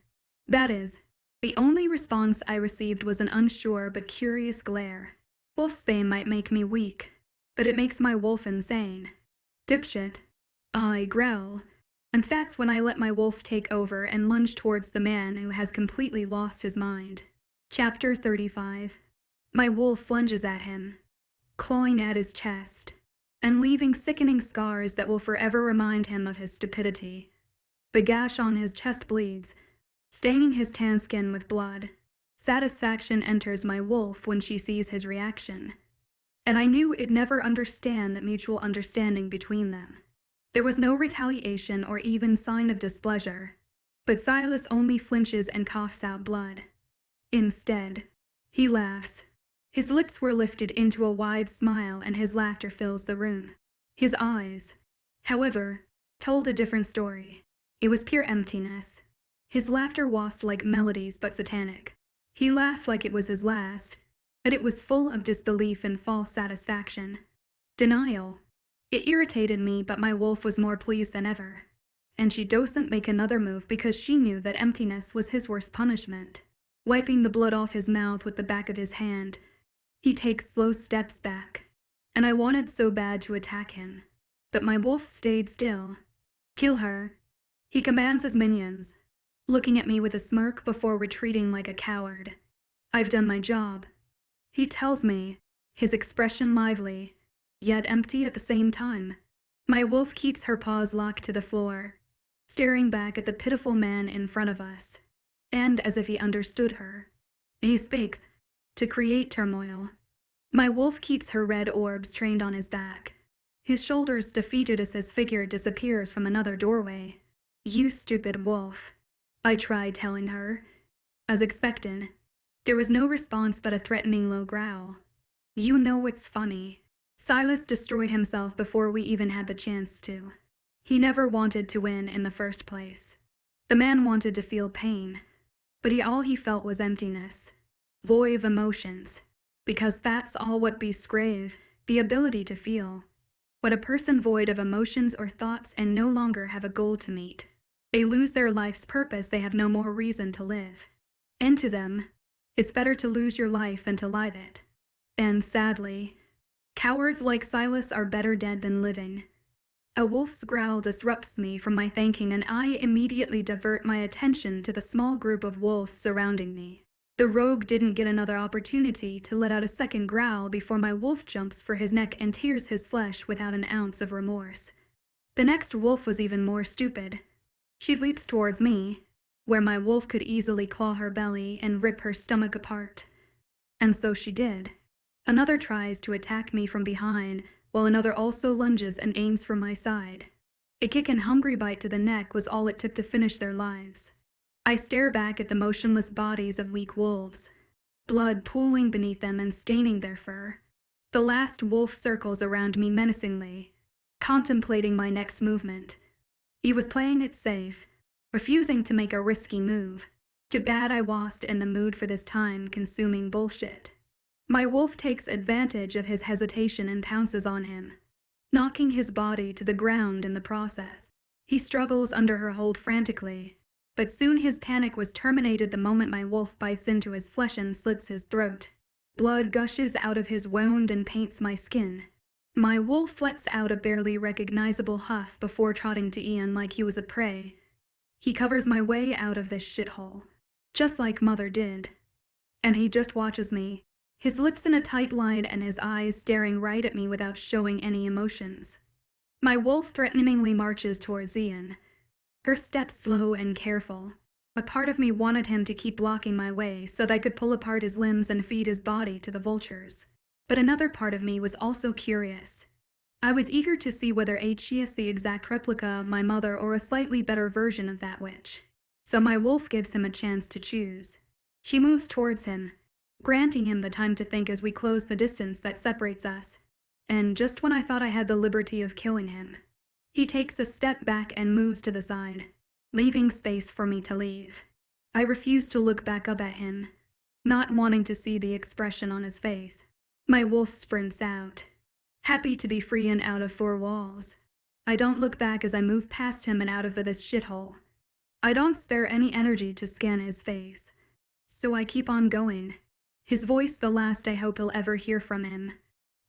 Speaker 1: That is, the only response I received was an unsure but curious glare. Wolfsbane might make me weak, but it makes my wolf insane. "Dipshit," I growl, and that's when I let my wolf take over and lunge towards the man who has completely lost his mind. Chapter 35. My wolf lunges at him, clawing at his chest, and leaving sickening scars that will forever remind him of his stupidity. The gash on his chest bleeds, staining his tan skin with blood. Satisfaction enters my wolf when she sees his reaction, and I knew it'd never understand that mutual understanding between them. There was no retaliation or even sign of displeasure, but Silas only flinches and coughs out blood. Instead, he laughs. His lips were lifted into a wide smile, and his laughter fills the room. His eyes, however, told a different story. It was pure emptiness. His laughter was like melodies but satanic. He laughed like it was his last, but it was full of disbelief and false satisfaction. Denial. It irritated me, but my wolf was more pleased than ever. And she doesn't make another move because she knew that emptiness was his worst punishment. Wiping the blood off his mouth with the back of his hand, he takes slow steps back, and I wanted so bad to attack him, but my wolf stayed still. "Kill her," he commands his minions, looking at me with a smirk before retreating like a coward. "I've done my job," he tells me, his expression lively, yet empty at the same time. My wolf keeps her paws locked to the floor, staring back at the pitiful man in front of us, and as if he understood her, he speaks, to create turmoil. My wolf keeps her red orbs trained on his back, his shoulders defeated as his figure disappears from another doorway. "You stupid wolf," I tried telling her. As expected, there was no response but a threatening low growl. "You know it's funny. Silas destroyed himself before we even had the chance to. He never wanted to win in the first place. The man wanted to feel pain, but all he felt was emptiness, void of emotions, because that's all what beasts crave, the ability to feel. What a person void of emotions or thoughts and no longer have a goal to meet. They lose their life's purpose, they have no more reason to live. And to them, it's better to lose your life than to live it. And sadly, cowards like Silas are better dead than living. A wolf's growl disrupts me from my thinking, and I immediately divert my attention to the small group of wolves surrounding me. The rogue didn't get another opportunity to let out a second growl before my wolf jumps for his neck and tears his flesh without an ounce of remorse. The next wolf was even more stupid. She leaps towards me, where my wolf could easily claw her belly and rip her stomach apart. And so she did. Another tries to attack me from behind, while another also lunges and aims for my side. A kick and hungry bite to the neck was all it took to finish their lives. I stare back at the motionless bodies of weak wolves, blood pooling beneath them and staining their fur. The last wolf circles around me menacingly, contemplating my next movement. He was playing it safe, refusing to make a risky move. Too bad I wasn't in the mood for this time-consuming bullshit. My wolf takes advantage of his hesitation and pounces on him, knocking his body to the ground in the process. He struggles under her hold frantically, but soon his panic was terminated the moment my wolf bites into his flesh and slits his throat. Blood gushes out of his wound and paints my skin. My wolf lets out a barely recognizable huff before trotting to Ian like he was a prey. He covers my way out of this shithole, just like Mother did. And he just watches me, his lips in a tight line and his eyes staring right at me without showing any emotions. My wolf threateningly marches towards Ian, her steps slow and careful. A part of me wanted him to keep blocking my way so that I could pull apart his limbs and feed his body to the vultures. But another part of me was also curious. I was eager to see whether she is the exact replica of my mother or a slightly better version of that witch. So my wolf gives him a chance to choose. She moves towards him, granting him the time to think as we close the distance that separates us. And just when I thought I had the liberty of killing him, he takes a step back and moves to the side, leaving space for me to leave. I refuse to look back up at him, not wanting to see the expression on his face. My wolf sprints out, happy to be free and out of four walls. I don't look back as I move past him and out of this shithole. I don't spare any energy to scan his face, so I keep on going. His voice the last I hope he'll ever hear from him.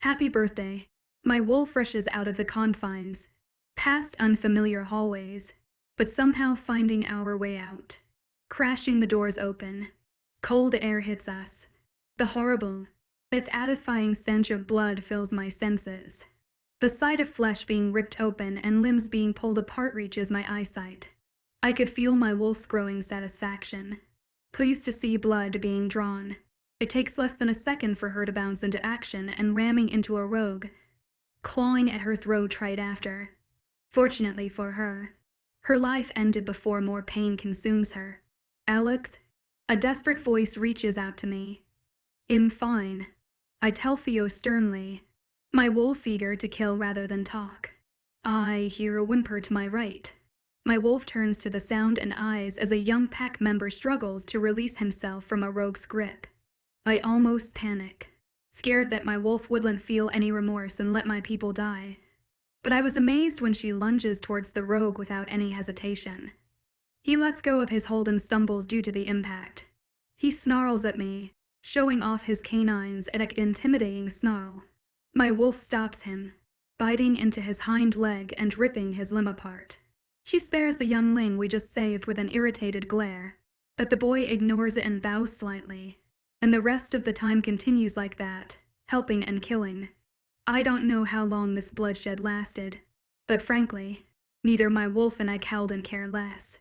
Speaker 1: Happy birthday. My wolf rushes out of the confines, past unfamiliar hallways, but somehow finding our way out. Crashing the doors open. Cold air hits us. The horrible, its addifying stench of blood fills my senses. The sight of flesh being ripped open and limbs being pulled apart reaches my eyesight. I could feel my wolf's growing satisfaction, pleased to see blood being drawn. It takes less than a second for her to bounce into action and ramming into a rogue, clawing at her throat right after. Fortunately for her, her life ended before more pain consumes her. Alex, a desperate voice reaches out to me. I'm fine, I tell Theo sternly, my wolf eager to kill rather than talk. I hear a whimper to my right. My wolf turns to the sound and eyes as a young pack member struggles to release himself from a rogue's grip. I almost panic, scared that my wolf wouldn't feel any remorse and let my people die. But I was amazed when she lunges towards the rogue without any hesitation. He lets go of his hold and stumbles due to the impact. He snarls at me, showing off his canines at an intimidating snarl. My wolf stops him, biting into his hind leg and ripping his limb apart. She spares the youngling we just saved with an irritated glare, but the boy ignores it and bows slightly, and the rest of the time continues like that, helping and killing. I don't know how long this bloodshed lasted, but frankly, neither my wolf and I cowed and care less.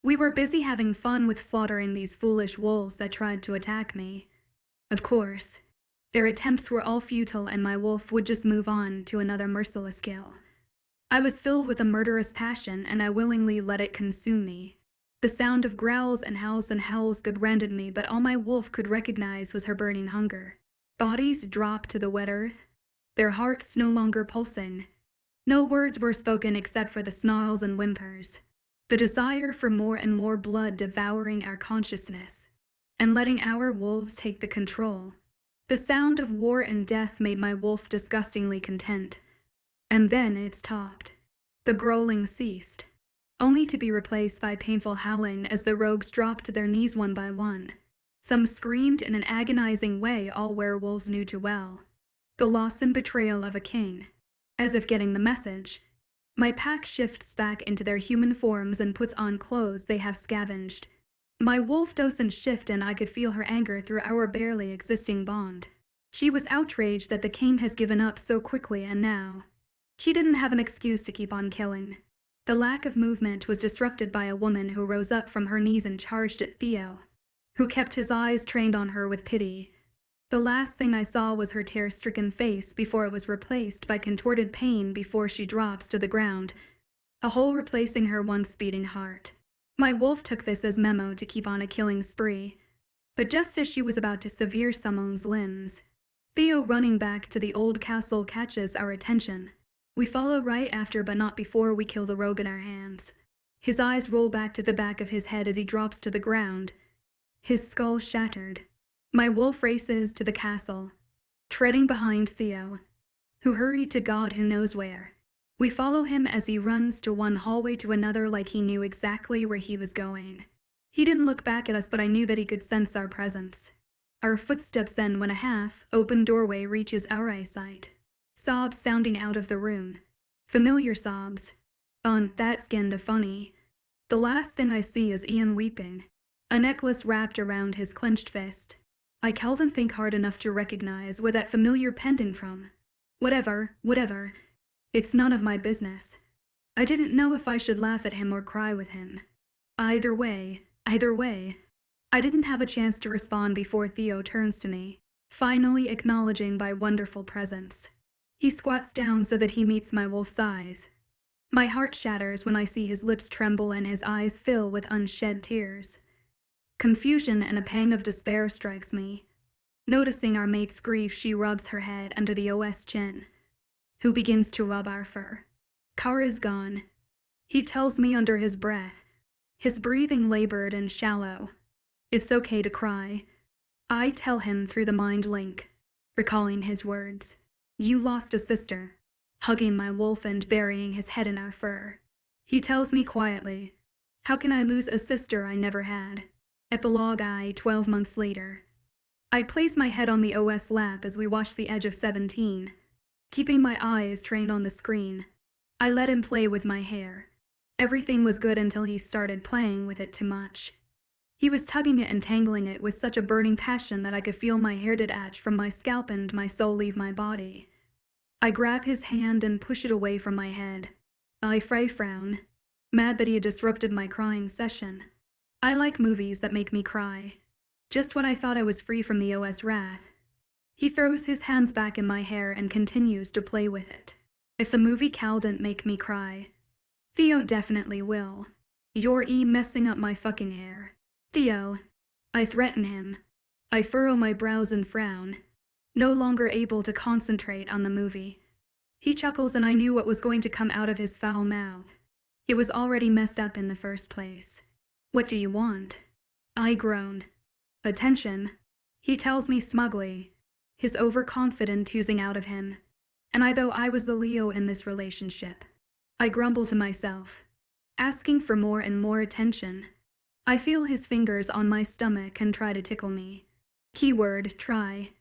Speaker 1: We were busy having fun with slaughtering these foolish wolves that tried to attack me. Of course, their attempts were all futile and my wolf would just move on to another merciless kill. I was filled with a murderous passion and I willingly let it consume me. The sound of growls and howls gut-rended me, but all my wolf could recognize was her burning hunger. Bodies dropped to the wet earth, their hearts no longer pulsing. No words were spoken except for the snarls and whimpers, the desire for more and more blood devouring our consciousness, and letting our wolves take the control. The sound of war and death made my wolf disgustingly content. And then it stopped. The growling ceased, only to be replaced by painful howling as the rogues dropped to their knees one by one. Some screamed in an agonizing way all werewolves knew too well. The loss and betrayal of a king. As if getting the message, my pack shifts back into their human forms and puts on clothes they have scavenged. My wolf doesn't shift and I could feel her anger through our barely existing bond. She was outraged that the king has given up so quickly and now. She didn't have an excuse to keep on killing. The lack of movement was disrupted by a woman who rose up from her knees and charged at Theo, who kept his eyes trained on her with pity. The last thing I saw was her tear-stricken face before it was replaced by contorted pain before she drops to the ground, a hole replacing her once beating heart. My wolf took this as memo to keep on a killing spree, but just as she was about to sever someone's limbs, Theo running back to the old castle catches our attention. We follow right after but not before we kill the rogue in our hands. His eyes roll back to the back of his head as he drops to the ground, his skull shattered. My wolf races to the castle, treading behind Theo, who hurried to God who knows where. We follow him as he runs to one hallway to another like he knew exactly where he was going. He didn't look back at us, but I knew that he could sense our presence. Our footsteps end when a half-open doorway reaches our eyesight. Sobs sounding out of the room. Familiar sobs. That's kinda funny. The last thing I see is Ian weeping, a necklace wrapped around his clenched fist. I can't think hard enough to recognize where that familiar pendant from. Whatever. It's none of my business. I didn't know if I should laugh at him or cry with him. Either way. I didn't have a chance to respond before Theo turns to me, finally acknowledging my wonderful presence. He squats down so that he meets my wolf's eyes. My heart shatters when I see his lips tremble and his eyes fill with unshed tears. Confusion and a pang of despair strikes me. Noticing our mate's grief, she rubs her head under the OS chin, who begins to rub our fur. Car is gone. He tells me under his breath, his breathing labored and shallow. It's okay to cry. I tell him through the mind link, recalling his words. You lost a sister. Hugging my wolf and burying his head in our fur. He tells me quietly, how can I lose a sister I never had? Epilogue 12 months later. I place my head on the OS lap as we watch The Edge of 17, keeping my eyes trained on the screen. I let him play with my hair. Everything was good until he started playing with it too much. He was tugging it and tangling it with such a burning passion that I could feel my hair detach from my scalp and my soul leave my body. I grab his hand and push it away from my head. I frown, mad that he had disrupted my crying session. I like movies that make me cry. Just when I thought I was free from the OS wrath. He throws his hands back in my hair and continues to play with it. If the movie Cal didn't make me cry, Theo definitely will. You're messing up my fucking hair. Theo. I threaten him. I furrow my brows and frown, no longer able to concentrate on the movie. He chuckles and I knew what was going to come out of his foul mouth. It was already messed up in the first place. What do you want? I groaned. Attention. He tells me smugly, his overconfident oozing out of him. And though I was the Leo in this relationship, I grumble to myself, asking for more and more attention. I feel his fingers on my stomach and try to tickle me. Keyword, try.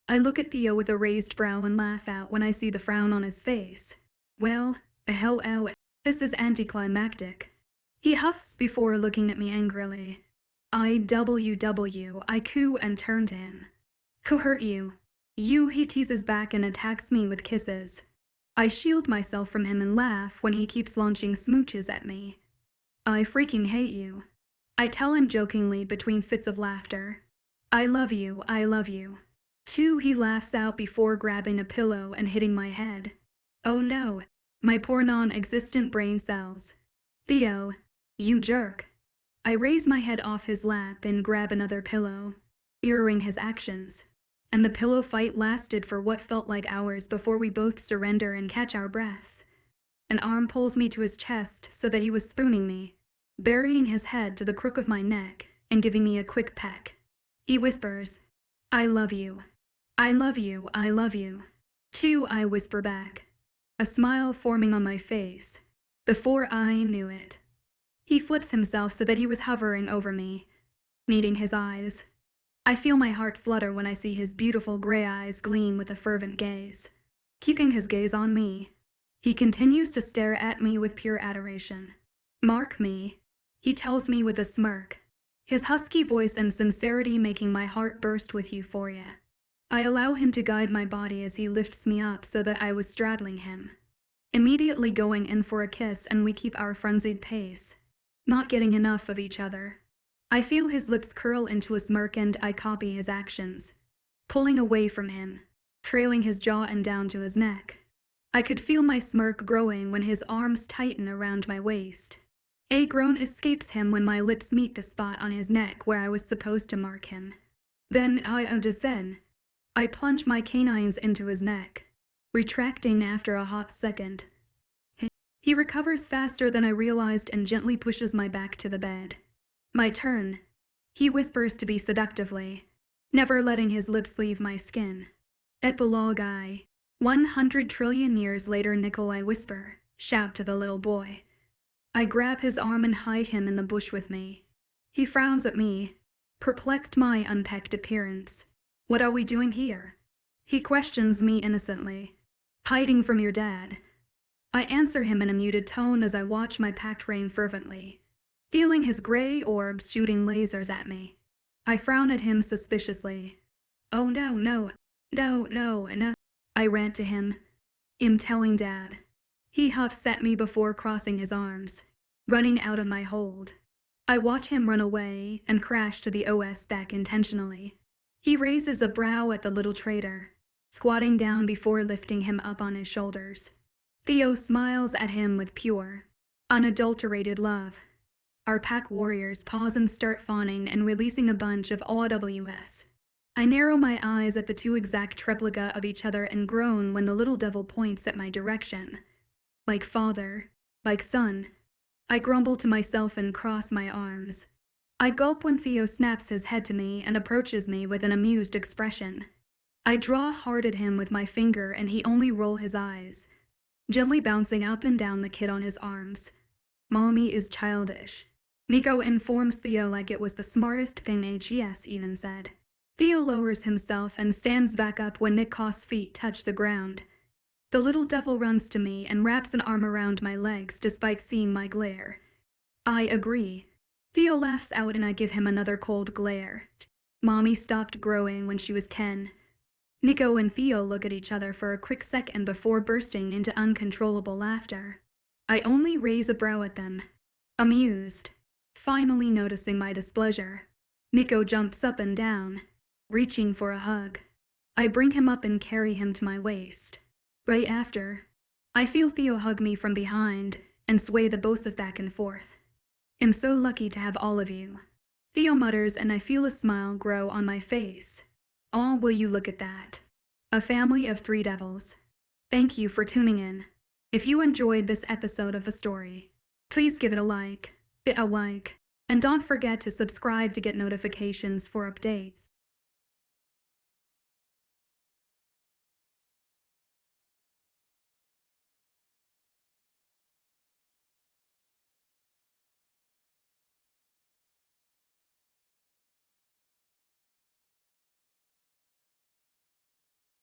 Speaker 1: I look at Theo with a raised brow and laugh out when I see the frown on his face. Well, this is anticlimactic. He huffs before looking at me angrily. I coo and turn to him. Who hurt you? You, he teases back and attacks me with kisses. I shield myself from him and laugh when he keeps launching smooches at me. I freaking hate you. I tell him jokingly between fits of laughter. I love you. Too, he laughs out before grabbing a pillow and hitting my head. Oh no, my poor non-existent brain cells. Theo, you jerk. I raise my head off his lap and grab another pillow, mirroring his actions. And the pillow fight lasted for what felt like hours before we both surrender and catch our breaths. An arm pulls me to his chest so that he was spooning me, burying his head to the crook of my neck and giving me a quick peck. He whispers, I love you. Too, I whisper back, a smile forming on my face, before I knew it. He flips himself so that he was hovering over me, meeting his eyes. I feel my heart flutter when I see his beautiful gray eyes gleam with a fervent gaze. Keeping his gaze on me, he continues to stare at me with pure adoration. Mark me, he tells me with a smirk, his husky voice and sincerity making my heart burst with euphoria. I allow him to guide my body as he lifts me up so that I was straddling him, immediately going in for a kiss, and we keep our frenzied pace, not getting enough of each other. I feel his lips curl into a smirk and I copy his actions, pulling away from him, trailing his jaw and down to his neck. I could feel my smirk growing when his arms tighten around my waist. A groan escapes him when my lips meet the spot on his neck where I was supposed to mark him. Then I plunge my canines into his neck, retracting after a hot second. He recovers faster than I realized and gently pushes my back to the bed. My turn. He whispers to me seductively, never letting his lips leave my skin. Epilogue I. 100 trillion years later, Nickel, I whisper, shout to the little boy. I grab his arm and hide him in the bush with me. He frowns at me, perplexed my unpacked appearance. What are we doing here? He questions me innocently. Hiding from your dad. I answer him in a muted tone as I watch my packed rain fervently, feeling his gray orbs shooting lasers at me. I frown at him suspiciously. Oh no. I rant to him. I'm telling Dad. He huffs at me before crossing his arms, running out of my hold. I watch him run away and crash to the OS stack intentionally. He raises a brow at the little traitor, squatting down before lifting him up on his shoulders. Theo smiles at him with pure, unadulterated love. Our pack warriors pause and start fawning and releasing a bunch of AWS. I narrow my eyes at the two exact replica of each other and groan when the little devil points at my direction. Like father, like son. I grumble to myself and cross my arms. I gulp when Theo snaps his head to me and approaches me with an amused expression. I draw hard at him with my finger and he only rolls his eyes, gently bouncing up and down the kid on his arms. Mommy is childish. Nico informs Theo like it was the smartest thing HES even said. Theo lowers himself and stands back up when Nick's feet touch the ground. The little devil runs to me and wraps an arm around my legs despite seeing my glare. I agree. Theo laughs out and I give him another cold glare. Mommy stopped growing when she was 10. Nico and Theo look at each other for a quick second before bursting into uncontrollable laughter. I only raise a brow at them, amused, finally noticing my displeasure. Nico jumps up and down, reaching for a hug. I bring him up and carry him to my waist. Right after, I feel Theo hug me from behind and sway the both back and forth. I'm so lucky to have all of you. Theo mutters and I feel a smile grow on my face. Oh, will you look at that? A family of 3 devils. Thank you for tuning in. If you enjoyed this episode of the story, please give it a like, and don't forget to subscribe to get notifications for updates.